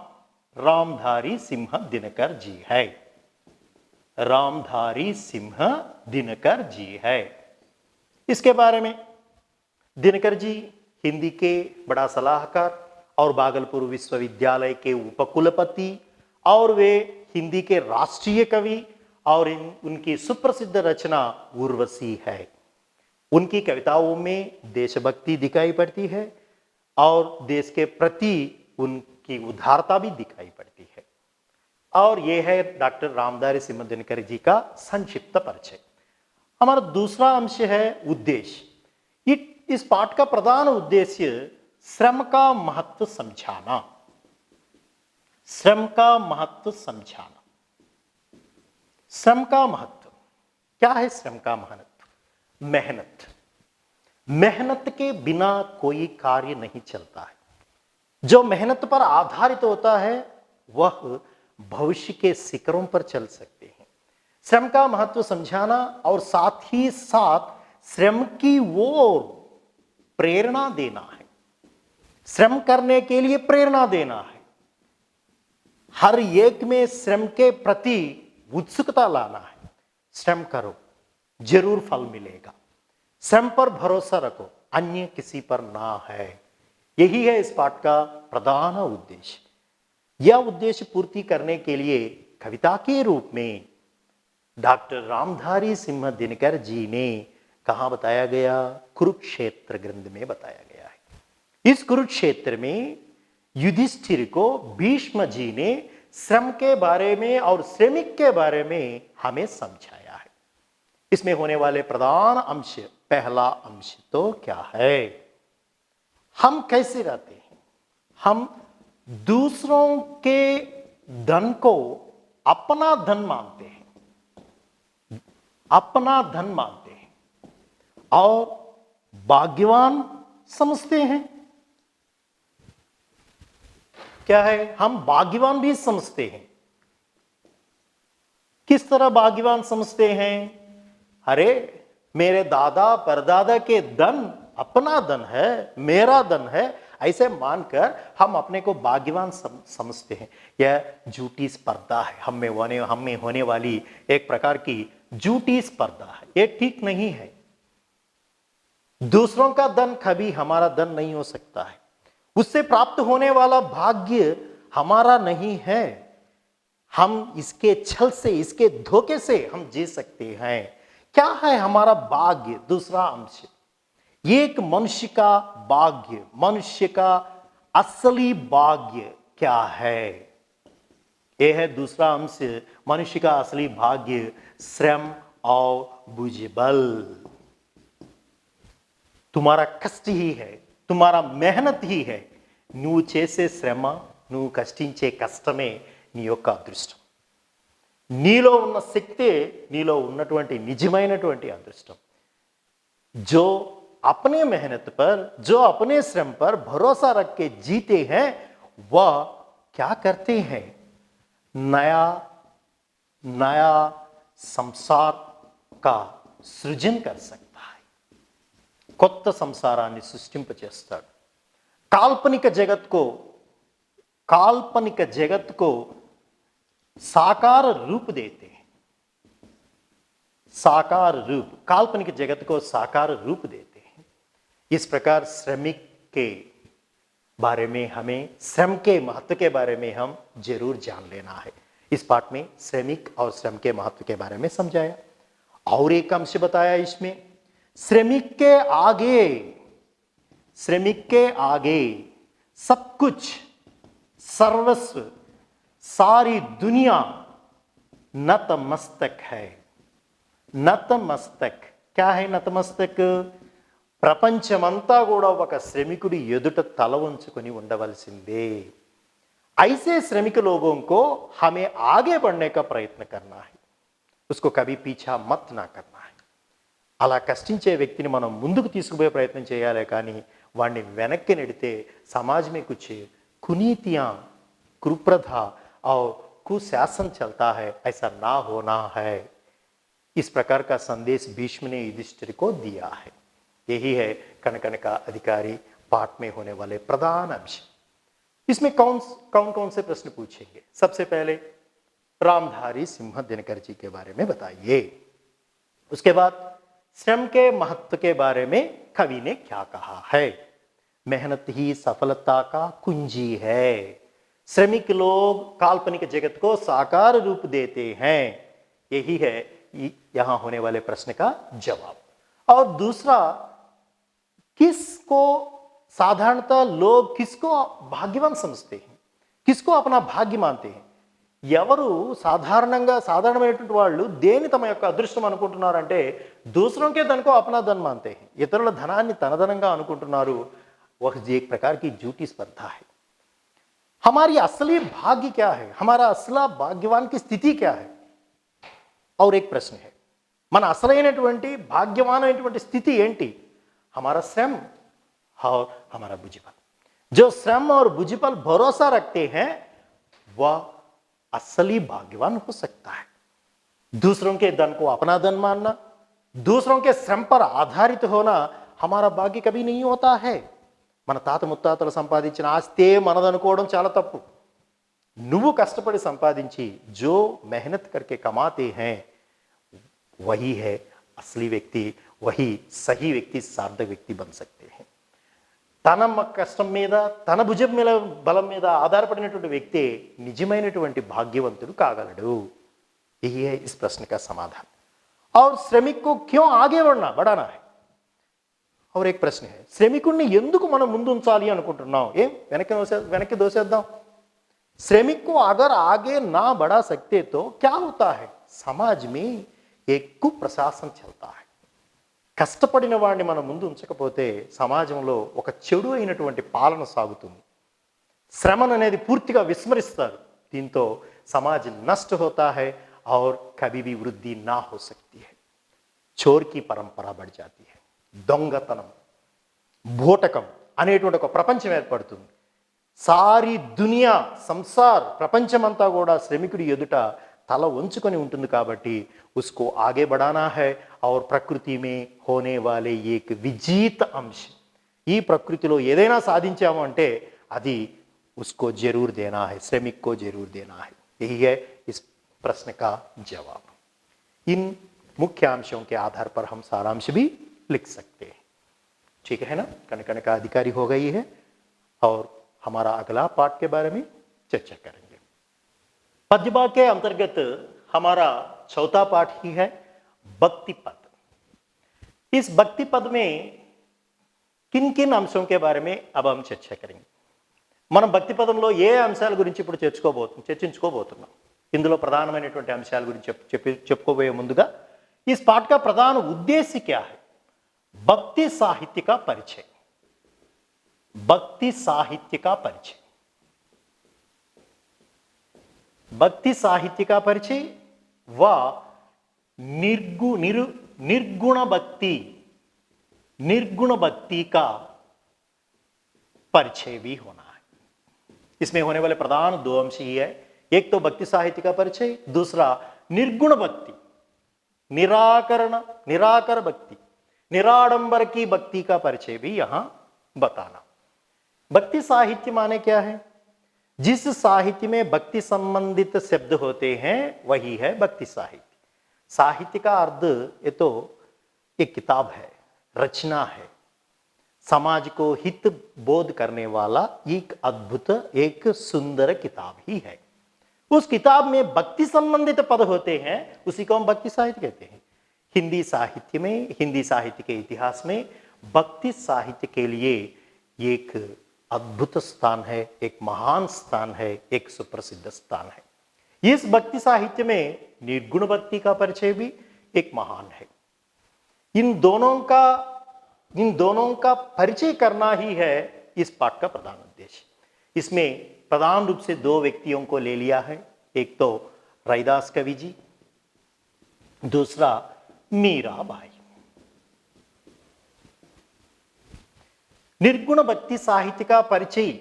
रामधारी सिंह दिनकर जी है। रामधारी सिंह दिनकर जी है। इसके बारे में, दिनकर जी हिंदी के बड़ा सलाहकार और भागलपुर विश्वविद्यालय के उपकुलपति, और वे हिंदी के राष्ट्रीय कवि, और उनकी सुप्रसिद्ध रचना उर्वशी है। उनकी कविताओं में देशभक्ति दिखाई पड़ती है और देश के प्रति उनकी उदारता भी दिखाई पड़ती है। और यह है डॉक्टर रामधारी सिंह दिनकर जी का संक्षिप्त परिचय। हमारा दूसरा अंश है उद्देश्य। इस पाठ का प्रधान उद्देश्य श्रम का महत्व समझाना। श्रम का महत्व समझाना। श्रम का महत्व क्या है? श्रम का महत्व मेहनत। मेहनत के बिना कोई कार्य नहीं चलता है। जो मेहनत पर आधारित होता है वह भविष्य के शिखरों पर चल सकते हैं। श्रम का महत्व समझाना और साथ ही साथ श्रम की ओर प्रेरणा देना है। श्रम करने के लिए प्रेरणा देना है। हर एक में श्रम के प्रति उत्सुकता लाना है। श्रम करो, जरूर फल मिलेगा। श्रम पर भरोसा रखो, अन्य किसी पर ना है। यही है इस पाठ का प्रधान उद्देश्य। यह उद्देश्य पूर्ति करने के लिए कविता के रूप में डॉक्टर रामधारी सिंह दिनकर जी ने कहां बताया गया? कुरुक्षेत्र ग्रंथ में बताया गया है। इस कुरुक्षेत्र में युधिष्ठिर को भीष्म जी ने श्रम के बारे में और श्रमिक के बारे में हमें समझाया है। इसमें होने वाले प्रधान अंश, पहला अंश तो क्या है? हम कैसे रहते हैं? हम दूसरों के धन को अपना धन मानते हैं, अपना धन मानते हैं और भाग्यवान समझते हैं। क्या है? हम भाग्यवान भी समझते हैं। किस तरह भाग्यवान समझते हैं? अरे मेरे दादा परदादा के धन अपना धन है, मेरा धन है, ऐसे मानकर हम अपने को भाग्यवान समझते हैं। यह झूठी स्पर्धा है, हम में होने वाली एक प्रकार की झूठी स्पर्धा है। यह ठीक नहीं है। दूसरों का धन कभी हमारा धन नहीं हो सकता है। उससे प्राप्त होने वाला भाग्य हमारा नहीं है। हम इसके छल से, इसके धोखे से हम जी सकते हैं। क्या है हमारा भाग्य? दूसरा अंश, एक मनुष्य का भाग्य, मनुष्य का असली भाग्य क्या है? यह है दूसरा अंश, मनुष्य का असली भाग्य श्रम और भुजबल। तुम्हारा कष्ट ही है, तुम्हारा मेहनत ही है। నువ్వు చేసే శ్రమ, నువ్వు కష్టించే కష్టమే నీ యొక్క అదృష్టం. నీలో ఉన్న శక్తే నీలో ఉన్నటువంటి నిజమైనటువంటి అదృష్టం. जो अपने मेहनत पर, जो अपने श्रम पर भरोसा रख के जीते हैं, वह क्या करते हैं? नया नया संसार का सृजन कर सकता है. కొత్త సంసారాన్ని సృష్టింపచేస్తాడు. काल्पनिक जगत को साकार रूप देते हैं, साकार रूप, काल्पनिक जगत को साकार रूप देते हैं। इस प्रकार श्रमिक के बारे में हमें, श्रम के महत्व के बारे में हम जरूर जान लेना है। इस पाठ में श्रमिक और श्रम के महत्व के बारे में समझाया और एक अंश बताया इसमें, श्रमिक के आगे, श्रमिक के आगे सब कुछ, सर्वस्व, सारी दुनिया नतमस्तक है। నతమస్తక్ क्या है నతమస్తక్? ప్రపంచమంతా కూడా ఒక శ్రమికుడి ఎదుట తల ఉంచుకొని ఉండవలసిందే। ऐसे श्रमिक लोगों को हमें आगे बढ़ने का प्रयत्न करना है, उसको कभी पीछा मत ना करना है। అలా కష్టించే వ్యక్తిని మనం ముందుకు తీసుకుపోయే ప్రయత్నం చేయాలి, కానీ వాడిని వెనక్కి నెడితే समाज में कुछ कुनीतियां, कुप्रथा और कुशासन चलता है, ऐसा ना होना है। इस प्रकार का संदेश भीष्म ने युधिष्ठिर को दिया है। यही है कण-कण का अधिकारी पाठ में होने वाले प्रधान अंश। इसमें कौन कौन से प्रश्न पूछेंगे? सबसे पहले रामधारी सिंह दिनकर जी के बारे में बताइए। उसके बाद श्रम के महत्व के बारे में कवि ने क्या कहा है। मेहनत ही सफलता का कुंजी है। श्रमिक लोग काल्पनिक जगत को साकार रूप देते हैं। यही है यहां होने वाले प्रश्न का जवाब। और दूसरा, किसको साधारणतः लोग किसको भाग्यवान समझते हैं, किसको अपना भाग्य मानते हैं? ఎవరు సాధారణమైనటువంటి వాళ్ళు దేని తమ యొక్క అదృష్టం అనుకుంటున్నారంటే दूसरों के धन को अपना धन मानते हैं, ఇతరుల ధనాన్ని తన ధనంగా అనుకుంటున్నారు। वह एक प्रकार की झूठी स्पर्धा है। हमारी असली भाग्य क्या है, हमारा असला भाग्यवान की स्थिति क्या है? और एक प्रश्न है, मन असलैनటువంటి भाग्यवानమైనటువంటి స్థితి ఏంటి? हमारा श्रम और हमारा बुझिपल। जो श्रम और बुझिपल भरोसा रखते हैं वह असली भाग्यवान हो सकता है। दूसरों के धन को अपना धन मानना, दूसरों के श्रम पर आधारित होना हमारा भाग्य कभी नहीं होता है। మన తాత ముత్తాతలు సంపాదించిన ఆస్తే మనదనుకోవడం చాలా తప్పు। నువ్వు కష్టపడి సంపాదించి जो मेहनत करके कमाते हैं वही है असली व्यक्ति, वही सही व्यक्ति, सार्थक व्यक्ति बन सकते हैं। తన కష్టం మీద, తన భుజం మీద, బలం మీద ఆధారపడినటువంటి వ్యక్తి నిజమైనటువంటి భాగ్యవంతుడు కాగలడు। यही है इस प्रश्न का समाधान। और श्रमिक को क्यों आगे बढ़ाना है? और एक प्रश्न है, శ్రమికుడిని ఎందుకు మనం ముందు ఉంచాలి అనుకుంటున్నాం? ఏం వెనక్కి దోసేద్దాం? श्रमिक को अगर आगे ना बढ़ा सकते तो क्या होता है? समाज में एक कुप्रशासन चलता है। కష్టపడిన వాడిని మనం ముందు ఉంచకపోతే సమాజంలో ఒక చెడు అయినటువంటి పాలన సాగుతుంది। శ్రమను అనేది పూర్తిగా విస్మరిస్తారు। దీంతో समाज नष्ट होता है और कभी भी वृद्धि ना हो सकती है। चोर की परंपरा बढ़ जाती है। దొంగతనం, భూటకం అనేటువంటి ఒక ప్రపంచం ఏర్పడుతుంది। సారీ దునియా, సంసార్, ప్రపంచమంతా కూడా శ్రమికుడి ఎదుట తల వంచుకొని ఉంటుంది। కాబట్టి उसको आगे बढ़ाना है और प्रकृति में होने वाले एक विजीत अंश, ఈ ప్రకృతిలో ఏదైనా సాధించాము అంటే అది उसको जरूर देना है, श्रमिक को जरूर देना है। यही है इस प्रश्न का जवाब। इन मुख्य अंशों के आधार पर हम सारांश भी लिख सकते हैं। ठीक है ना? कण-कण का अधिकारी हो गई है और हमारा अगला पाठ के बारे में चर्चा करेंगे। पद्य भाग के अंतर्गत हमारा चौथा पाठ ही है भक्ति पद। इस भक्ति पद में किन किन अंशों के बारे में अब हम चर्चा करेंगे। మనం భక్తి పదంలో ఏ అంశాల గురించి ఇప్పుడు చర్చించుకోబోతున్నాం? ఇందులో ప్రధానమైనటువంటి అంశాల గురించి చెప్పుకోబోయే ముందుగా इस पाठ का प्रधान उद्देश्य क्या है? भक्ति साहित्य का परिचय। भक्ति साहित्य का परिचय, भक्ति साहित्य का परिचय व निर्गुण भक्ति का परिचय भी होना है। इसमें होने वाले प्रधान दो अंश ही है। एक तो भक्ति साहित्य का परिचय, दूसरा निर्गुण भक्ति, निराकर भक्ति, निराडंबर की भक्ति का परिचय भी यहां बताना। भक्ति साहित्य माने क्या है? जिस साहित्य में भक्ति संबंधित शब्द होते हैं वही है भक्ति साहित्य। साहित्य का अर्थ ये तो एक किताब है, रचना है, समाज को हित बोध करने वाला एक अद्भुत एक सुंदर किताब ही है। उस किताब में भक्ति संबंधित पद होते हैं, उसी को हम भक्ति साहित्य कहते हैं। हिंदी साहित्य में, हिंदी साहित्य के इतिहास में भक्ति साहित्य के लिए एक अद्भुत स्थान है, एक महान स्थान है, एक सुप्रसिद्ध स्थान है। इस भक्ति साहित्य में निर्गुण भक्ति का परिचय भी एक महान है। इन दोनों का परिचय करना ही है इस पाठ का प्रधान उद्देश्य। इसमें प्रधान रूप से दो व्यक्तियों को ले लिया है, एक तो रैदास कवि जी, दूसरा मीराबाई। निर्गुण भक्ति साहित्य का परिचय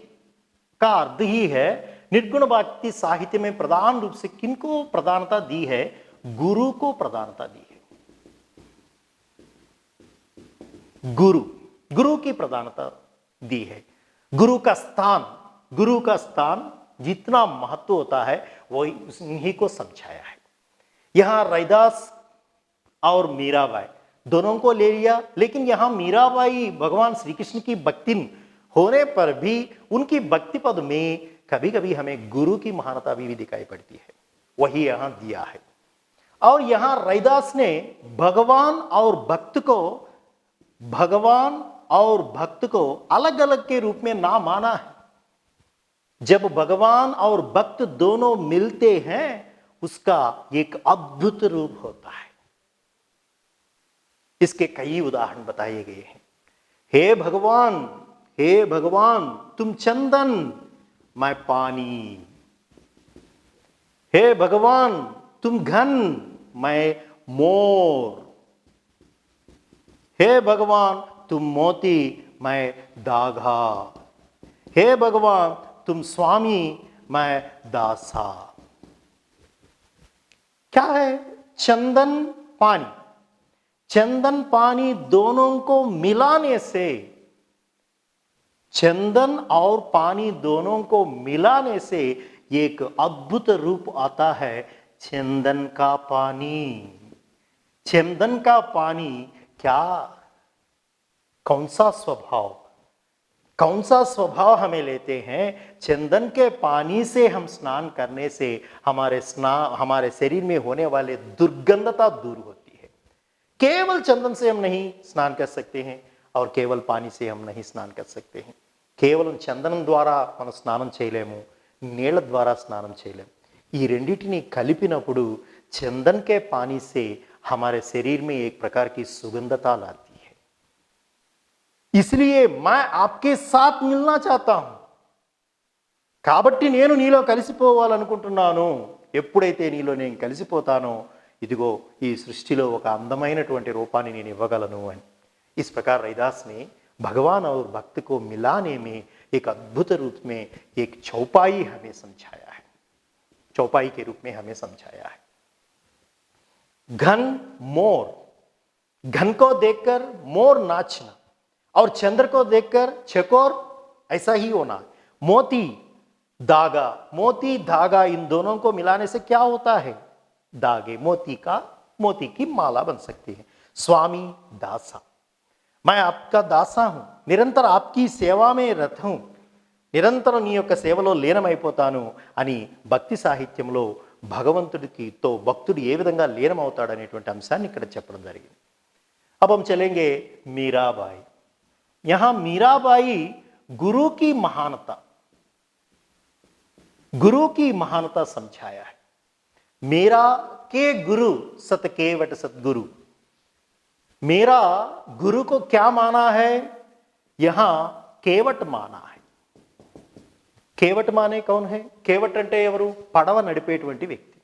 का अर्थ ही है, निर्गुण भक्ति साहित्य में प्रधान रूप से किनको प्रधानता दी है? गुरु को प्रधानता दी है। गुरु की प्रधानता दी है। गुरु का स्थान जितना महत्व होता है वही उन्हीं को समझाया है। यहां रैदास और मीराबाई दोनों को ले लिया, लेकिन यहां मीराबाई भगवान श्री कृष्ण की भक्तिन होने पर भी उनकी भक्ति पद में कभी कभी हमें गुरु की महानता भी दिखाई पड़ती है, वही यहां दिया है। और यहां रैदास ने भगवान और भक्त को अलग अलग के रूप में ना माना है। जब भगवान और भक्त दोनों मिलते हैं उसका एक अद्भुत रूप होता है। इसके कई उदाहरण बताए गए हैं। हे भगवान तुम चंदन, मैं पानी। हे भगवान तुम घन, मैं मोर। हे भगवान तुम मोती, मैं धागा। हे भगवान तुम स्वामी, मैं दासा। क्या है? चंदन पानी दोनों को मिलाने से, चंदन और पानी दोनों को मिलाने से एक अद्भुत रूप आता है चंदन का पानी। क्या, कौन सा स्वभाव हमें लेते हैं? चंदन के पानी से हम स्नान करने से हमारे शरीर में होने वाले दुर्गंधता दूर होती है। केवल चंदन से हम नहीं स्नान कर सकते हैं और केवल पानी से हम नहीं स्नान कर सकते हैं। కేవలం చందనం ద్వారా మనం స్నానం చేయలేము, నీళ్ల ద్వారా స్నానం చేయలేము। ఈ రెండింటిని కలిపినప్పుడు चंदन के पानी से हमारे शरीर में एक प्रकार की सुगंधता लाती है। इसलिए मैं आपके साथ मिलना चाहता हूं, కాబట్టి నేను నీలో కలిసిపోవాలనుకుంటున్నాను। ఎప్పుడైతే నీలో నేను కలిసిపోతానో ఇదిగో ఈ సృష్టిలో ఒక అందమైనటువంటి రూపాన్ని నేను ఇవ్వగలను అని। इस प्रकार रैदास ने भगवान और भक्त को मिलाने में एक अद्भुत रूप में एक चौपाई हमें समझाया है, चौपाई के रूप में हमें समझाया है। घन मोर, घन को देखकर मोर नाचना और चंद्र को देखकर चकोर ऐसा ही होना। मोती धागा इन दोनों को मिलाने से क्या होता है? धागे मोती की माला बन सकती है। स्वामी दासा, मैं आपका दासा हूं, నిరంతర आपकी సేవా में रत हूं, నిరంతరం నీ యొక్క సేవలో లీనమైపోతాను అని భక్తి సాహిత్యంలో భగవంతుడితో భక్తుడు ఏ విధంగా లీనమవుతాడనేటువంటి అంశాన్ని ఇక్కడ చెప్పడం జరిగింది। अब हम चलेंगे मीराबाई। यहां मीराबाई गुरु की महानता समझाया है। मेरा के गुरु सत केवट सतगुरु। मेरा गुरु को क्या माना है? यहां केवट माना है। केवट माने कौन है? केवट అంటే ఎవరు? పడవ నడిపేటువంటి వ్యక్తి।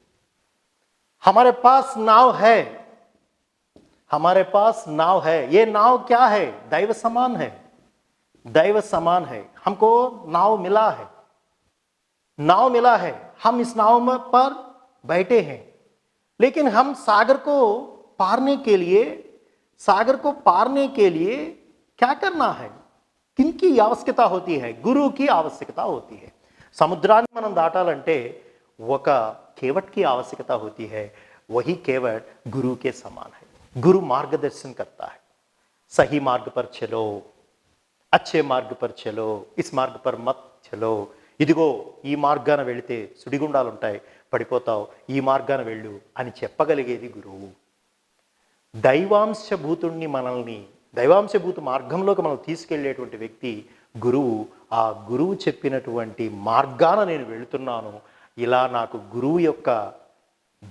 हमारे पास नाव है। ये नाव क्या है? दैव समान है। हमको नाव मिला है, हम इस नाव पर बैठे हैं, लेकिन हम सागर को पारने के लिए क्या करना है? किनकी आवश्यकता होती है? गुरु की आवश्यकता होती है। సముద్రాన్ని మనం దాటాలంటే ఒక केवट की आवश्यकता होती है, वही केवट गुरु के समान है। गुरु मार्गदर्शन करता है, सही मार्ग पर चलो, अच्छे मार्ग पर चलो, इस मार्ग पर मत चलो, ఇదిగో ఈ మార్గాన వెళితే సుడిగుండాలు ఉంటాయి, పడిపోతావు, ఈ మార్గాన వెళ్ళు అని చెప్పగలిగేది గురువు. దైవాంశభూతుణ్ణి మనల్ని దైవాంశభూత మార్గంలోకి మనం తీసుకెళ్లేటువంటి వ్యక్తి గురువు. ఆ గురువు చెప్పినటువంటి మార్గాన నేను వెళుతున్నాను, ఇలా నాకు గురువు యొక్క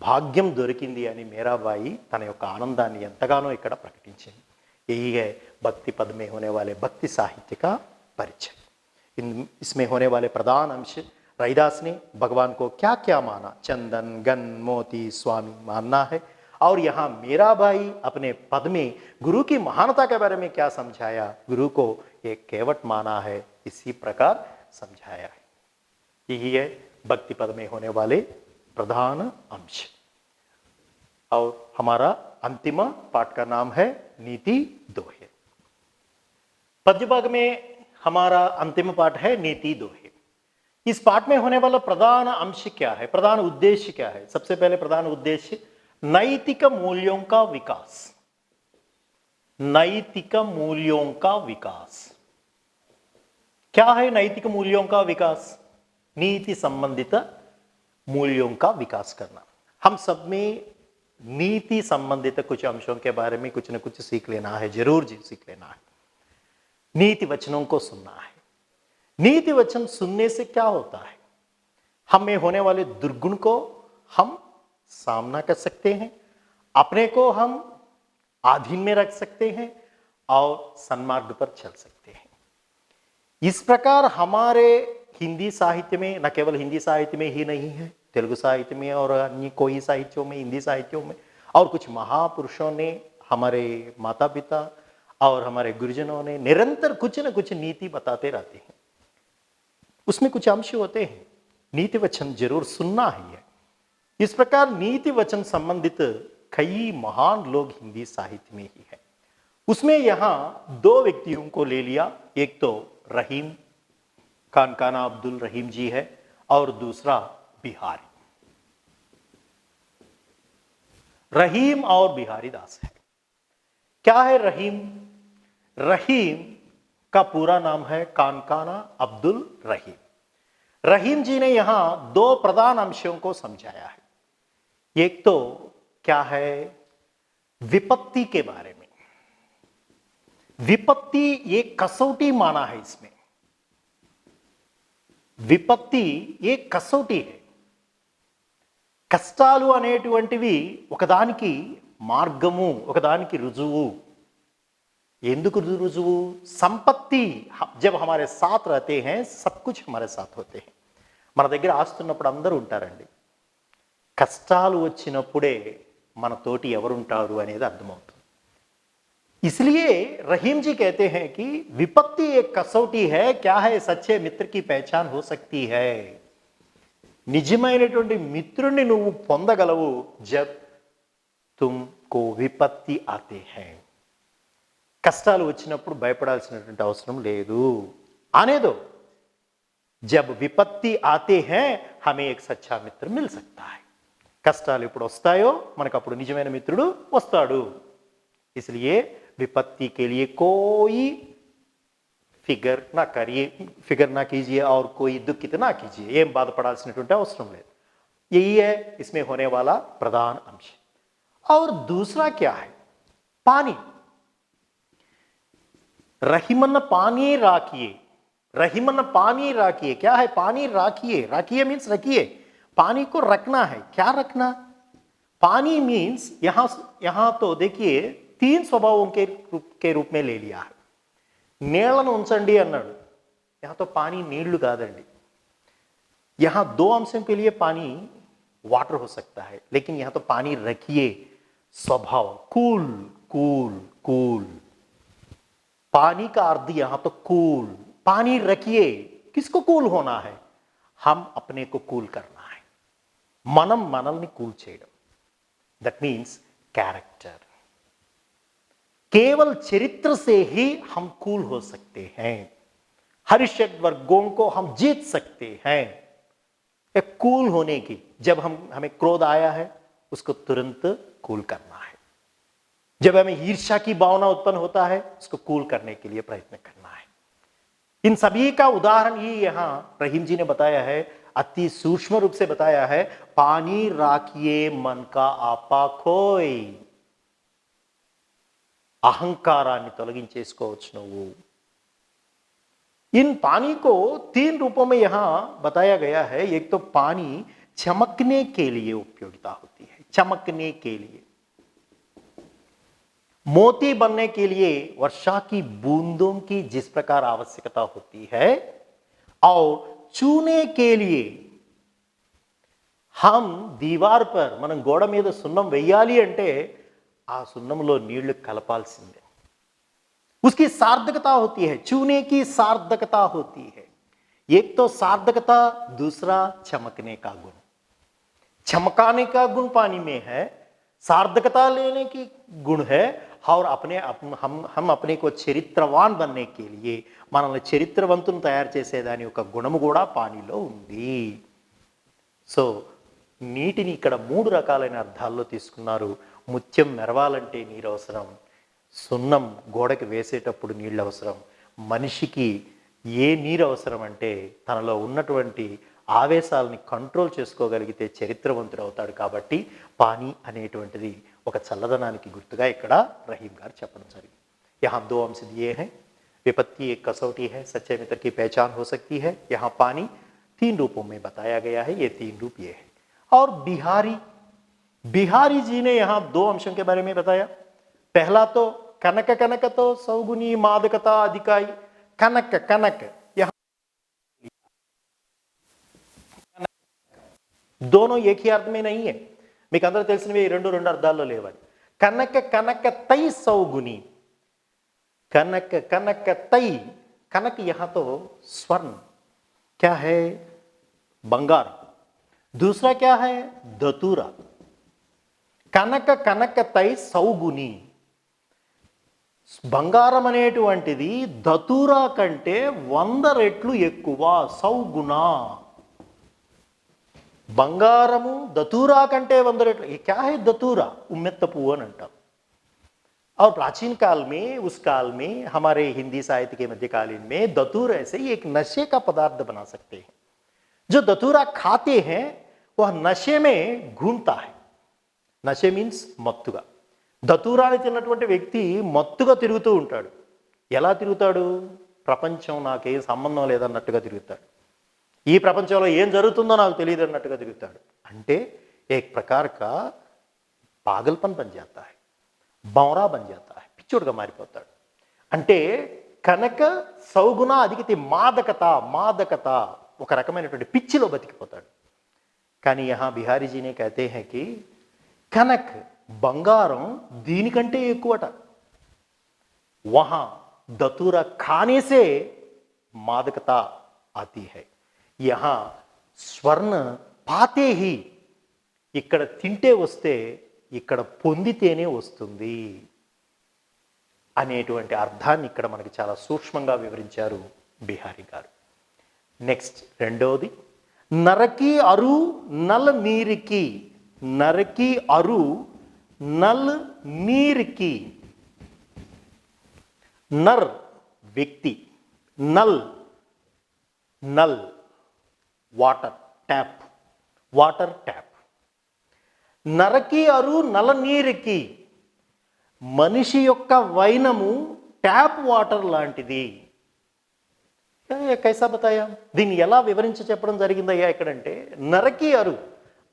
భాగ్యం దొరికింది అని మీరాబాయి తన యొక్క ఆనందాన్ని ఎంతగానో ఇక్కడ ప్రకటించింది. यही है भक्ति पद में होने वाले भक्ति साहित्य का परिचय. इसमें होने वाले प्रधान अंश, रैदास ने भगवान को क्या क्या माना, चंदन गन मोती स्वामी मानना है, और यहाँ मीराबाई अपने पद में गुरु की महानता के बारे में क्या समझाया, गुरु को एक केवट माना है, इसी प्रकार समझाया है. यही है भक्ति पद में होने वाले प्रधान अंश. और हमारा अंतिम पाठ का नाम है नीति दोहे. पद्य भाग में हमारा अंतिम पाठ है नीति दोहे. इस पाठ में होने वाला प्रधान अंश क्या है, प्रधान उद्देश्य क्या है? सबसे पहले प्रधान उद्देश्य नैतिक मूल्यों का विकास. नैतिक मूल्यों का विकास क्या है? नैतिक मूल्यों का विकास, नीति संबंधित मूल्यों का विकास करना. हम सब में नीति संबंधित कुछ अंशों के बारे में कुछ न कुछ सीख लेना है, जरूर जी सीख लेना है. नीति वचनों को सुनना है. नीति वचन सुनने से क्या होता है? हम में होने वाले दुर्गुण को हम सामना कर सकते हैं, अपने को हम अधीन में रख सकते हैं और सन्मार्ग पर चल सकते हैं. इस प्रकार हमारे हिंदी साहित्य में, न केवल हिंदी साहित्य में ही नहीं है, तेलुगु साहित्य में और अन्य कोई साहित्यों में, हिंदी साहित्यों में, और कुछ महापुरुषों ने, हमारे माता पिता और हमारे गुरुजनों ने निरंतर कुछ न कुछ नीति बताते रहते हैं. उसमें कुछ अंश होते हैं, नीति वचन जरूर सुनना ही है. इस प्रकार नीति वचन संबंधित कई महान लोग हिंदी साहित्य में ही है. उसमें यहां दो व्यक्तियों को ले लिया. एक तो रहीम, कानकाना अब्दुल रहीम जी है, और दूसरा बिहारी, रहीम और बिहारी दास है. क्या है रहीम? रहीम का पूरा नाम है कानकाना अब्दुल रहीम. रहीम जी ने यहां दो प्रधान अंशों को समझाया है. एक तो क्या है, विपत्ति के बारे में. विपत्ति एक कसौटी माना है इसमें. విపత్తి ఏ కసౌటి है. కష్టాలు అనేటువంటివి ఒకదానికి మార్గము, ఒకదానికి రుజువు. ఎందుకు రుజువు? సంపత్తి जब हमारे साथ रहते हैं सब कुछ हमारे साथ होते हैं. మన దగ్గర ఆస్తున్నప్పుడు అందరూ ఉంటారండి. కష్టాలు వచ్చినప్పుడే మన తోటి ఎవరు ఉంటారు అనేది అర్థమవుతుంది. इसलिए रहीम जी कहते हैं कि विपत्ति एक कसौटी है. क्या है? सच्चे मित्र की पहचान हो सकती है. నిజమైనటువంటి మిత్రుని నువ్వు పొందగలవు जब तुमको विपत्ति आते हैं. కష్టాలు వచ్చినప్పుడు భయపడాల్సినటువంటి అవసరం లేదు. आने दो. जब विपत्ति आते हैं हमें एक सच्चा मित्र मिल सकता है. కష్టాలు ఎప్పుడు వస్తాయో మనకు అప్పుడు నిజమైన మిత్రుడు వస్తాడు. इसलिए विपत्ति के लिए कोई फिगर ना कीजिए और कोई दुखित ना कीजिए. ये बात पड़ाल्सिनटुंटे అవసరం లేదు. यही है इसमें होने वाला प्रधान अंश. और दूसरा क्या है? पानी. रहीमन पानी राखिए. रहीमन पानी राखिए. क्या है? पानी राखिए. राखिए मीन्स रखिए. पानी को रखना है. क्या रखना? पानी मीन्स यहां तो देखिए तीन स्वभावों के रूप में ले लिया है. నీళ్లను ఉంచండి అన్నాడు. यहां तो पानी నీళ్లు కాదండి. यहां दो अंशों के लिए पानी वाटर हो सकता है, लेकिन यहां तो पानी रखिए. स्वभाव कूल कूल कूल. पानी का अर्थ यहां तो कूल. पानी रखिए. किसको कूल होना है? हम अपने को कूल करना है. మనం మనల్ని కూల్ చేయడం. That means character. केवल चरित्र से ही हम कूल हो सकते हैं. हर षड वर्गों को हम जीत सकते हैं। एक कूल होने की, जब हमें क्रोध आया है उसको तुरंत कूल करना है। जब हमें ईर्ष्या की भावना उत्पन्न होता है उसको कूल करने के लिए प्रयत्न करना है। इन सभी का उदाहरण ही यहां रहीम जी ने बताया है, अति सूक्ष्म रूप से बताया है। पानी राखिए मन का आपा खोई, అహంకారాన్ని తొలగించేసుకోవచ్చు నువ్వు। इन पानी को 3 रूपों में यहां बताया गया है। एक तो पानी चमकने के लिए उपयोगिता होती है, चमकने के लिए, मोती बनने के लिए वर्षा की बूंदों की जिस प्रकार आवश्यकता होती है, और चूने के लिए हम दीवार पर మనం గోడ మీద సున్నం వేయాలి అంటే ఆ సున్నంలో నీళ్లు కలపాల్సిందే। उसकी सार्थकता होती है, चूने की सार्थकता होती है। एक तो सार्थकता, दूसरा चमकने का गुण। चमकाने का गुण पानी में है, सार्थकता लेने की गुण है, और हम अपने को చరిత్రవాన్ बनने के लिए మనల్ని చరిత్రవంతుని తయారు చేసేదాని యొక్క గుణము కూడా పానీలో ఉంది। సో నీటిని ఇక్కడ 3 రకాలైన అర్థాల్లో తీసుకున్నారు। ముత్యం మెరవాలంటే నీరు అవసరం, సున్నం గోడకి వేసేటప్పుడు నీళ్ళు అవసరం, మనిషికి ఏ నీరు అవసరం అంటే తనలో ఉన్నటువంటి ఆవేశాలని కంట్రోల్ చేసుకోగలిగితే చరిత్రవంతుడు అవుతాడు। కాబట్టి పానీ అనేటువంటిది ఒక చల్లదనానికి గుర్తుగా ఇక్కడ రహీం గారు చెప్పడం జరిగింది। यहाँ 2 अंश दिए हैं। विपत्ति एक कसौटी है, सच्चे मित्र की पहचान हो सकती है। यहाँ पानी 3 रूपों में बताया गया है। ये 3 रूप ये है। और बिहारी जी ने यहाँ 2 अंशों के बारे में बताया। पहला तो कनक, कनक तो सौगुनी मादकता अधिकाई। कनक कनक यहाँ दोनों एक ही अर्थ में नहीं है। మీకు అందరూ తెలిసినవి 2 అర్థాల్లో లేవాలి। కనక కనక తై సౌగుని, कनक कनक तई, कनक यहां तो स्वर्ण क्या है, बंगार। दूसरा क्या है, धतूरा। कनक कनक तई सौगुनी, బంగారం అనేటువంటిది దతూరా కంటే 100 రెట్లు ఎక్కువ, సౌగుణ। బంగారము దతూరా కంటే 100 రెట్లు। क्या है దతూరా? ఉమ్మెత్త పువ్వు అని అంటారు। और प्राचीन काल में, उस काल में, हमारे हिंदी साहित्य के मध्यकालीन में दतूर ऐसे ही एक नशे का पदार्थ बना सकते हैं। जो दतूरा खाते हैं वह नशे में घूमता है। నశే మీన్స్ మత్తుగా। దతూరాని తిన్నటువంటి వ్యక్తి మత్తుగా తిరుగుతూ ఉంటాడు। ఎలా తిరుగుతాడు? ప్రపంచం నాకేం సంబంధం లేదన్నట్టుగా తిరుగుతాడు। ఈ ప్రపంచంలో ఏం జరుగుతుందో నాకు తెలియదు అన్నట్టుగా తిరుగుతాడు। అంటే एक प्रकार का पागलपन बन जाता है, బౌరా बन जाता है, పిచ్చోడుగా మారిపోతాడు। అంటే కనుక సౌగుణ అధికతి మాదకత, మాదకత ఒక రకమైనటువంటి పిచ్చిలో బతికిపోతాడు। కానీ యహా బిహారీ जी ने कहते हैं कि కనక్ బంగారం దీనికంటే ఎక్కువట। वहां दतूरा खाने से मादकता आती है, यहां स्वर्ण पाते ही ఇక్కడ తింటే వస్తే ఇక్కడ పొందితేనే వస్తుంది అనేటువంటి అర్థాన్ని ఇక్కడ మనకి చాలా సూక్ష్మంగా వివరించారు బిహారీ గారు। నెక్స్ట్ రెండోది, నరకి అరు నల్ నీరికి, నరకి అరు నల్ నీరికి। నర్ వ్యక్తి, నల్ నల్ వాటర్ ట్యాప్, వాటర్ ట్యాప్। నరకి అరు నల నీరికి, మనిషి యొక్క వైనము ట్యాప్ వాటర్ లాంటిది। కైసా బతాయా? దీన్ని ఎలా వివరించి చెప్పడం జరిగిందయ్యా ఇక్కడంటే, నరకి అరు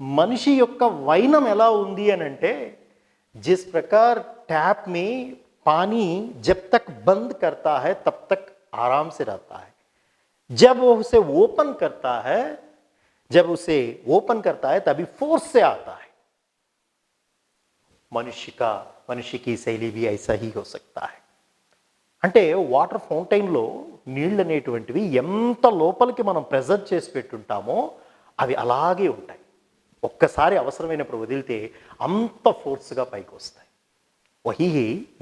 మనిషి యొక్క వైనం ఎలా ఉంది అని అంటే, जिस प्रकार टैप में पानी जब तक बंद करता है तब तक आराम से रहता है, जब वो उसे ओपन करता है, जब उसे ओपन करता है तभी फोर्स से आता है। मनुष्य की शैली भी ऐसा ही हो सकता है। అంటే వాటర్ ఫౌంటైన్లో నీళ్ళు అనేటువంటివి ఎంత లోపలికి మనం ప్రెజర్ చేసి పెట్టుంటామో అవి అలాగే ఉంటాయి। ఒక్కసారి అవసరమైనప్పుడు వదిలితే అంత ఫోర్స్గా పైకి వస్తాయి। వహీ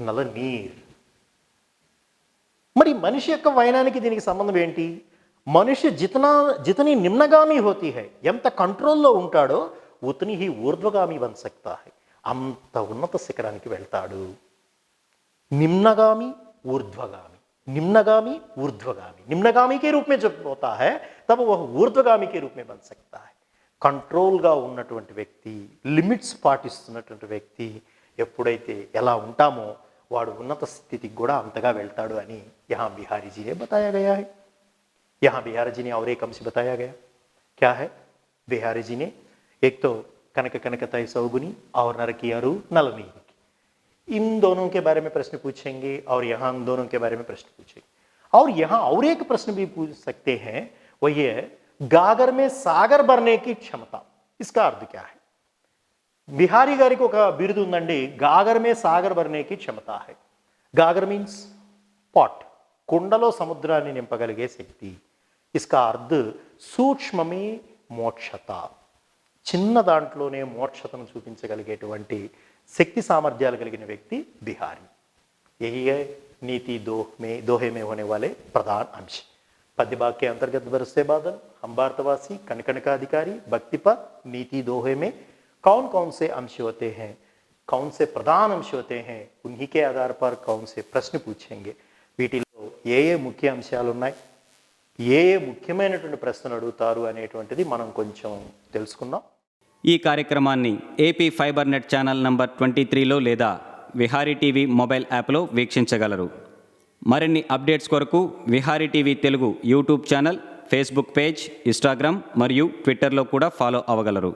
నల నీర్। మరి మనిషి యొక్క వైనానికి దీనికి సంబంధం ఏంటి? మనిషి జితనీ నిమ్నగామి హోతీ హై, ఎంత కంట్రోల్లో ఉంటాడో ఉతని హీ ఊర్ధ్వగామి బన్ సక్తా హై, అంత ఉన్నత శిఖరానికి వెళ్తాడు. निम्नगामी ऊर्ध्वगामी, निम्नगामी ऊर्ध्वगामी, निम्नगामी के रूप में जब होता है तब वह ऊर्ध्वगामी के रूप में बन सकता है. కంట్రోల్గా ఉన్నటువంటి వ్యక్తి, లిమిట్స్ పాటిస్తున్నటువంటి వ్యక్తి ఎప్పుడైతే ఎలా ఉంటామో వాడు ఉన్నత స్థితికి కూడా అంతగా వెళ్తాడు అని यहाँ बिहारी जी ने बताया गया है. यहाँ बिहारी जी ने और एक अंश बताया गया. क्या है? बिहारी जी ने एक तो कनक कनकतय सौगुनी और नरकी अरु नलनी, इन दोनों के बारे में प्रश्न पूछेंगे और यहाँ इन दोनों के बारे में प्रश्न पूछेंगे. और यहाँ और एक प्रश्न भी पूछ सकते हैं, वो ये है गागर में सागर भरने की क्षमता, इसका अर्थ क्या है? बिहारी गारी को बिरुदु ఉందండి, गागर में सागर भरने की क्षमता है. गागर मीन्स पॉट, కుండలో సముద్రాన్ని నింపగలిగే శక్తి. इसका अर्थ सूक्ष्म में మోక్షత, చిన్న దాంట్లోనే మోక్షతను చూపించగలిగేటువంటి శక్తి సామర్థ్యాలు కలిగిన వ్యక్తి బిహారీ. यही है नीति दोहे में होने वाले प्रधान अंश. पद्य भाग के अंतर्गत बरसते बादल, हम भारतवासी, कण का अधिकारी, भक्ति पर, नीति दोहे में कौन कौन से अंश होते हैं, कौन से प्रधान अंश होते हैं, उन्हीं के आधार पर कौन से प्रश्न पूछेंगे. వీటిలో ఏ ముఖ్య అంశాలు ఉన్నాయి, ఏ ముఖ్యమైనటువంటి ప్రశ్నలు అడుగుతారు అనేటువంటిది మనం కొంచెం తెలుసుకుందాం. ఈ కార్యక్రమాన్ని AP fibre net channel number 23లో లేదా విహారీ టీవీ మొబైల్ యాప్లో వీక్షించగలరు. మరిన్ని అప్డేట్స్ కొరకు Vihari TV Telugu YouTube channel, Facebook page, Instagram మరియు ట్విట్టర్లో కూడా ఫాలో అవ్వగలరు.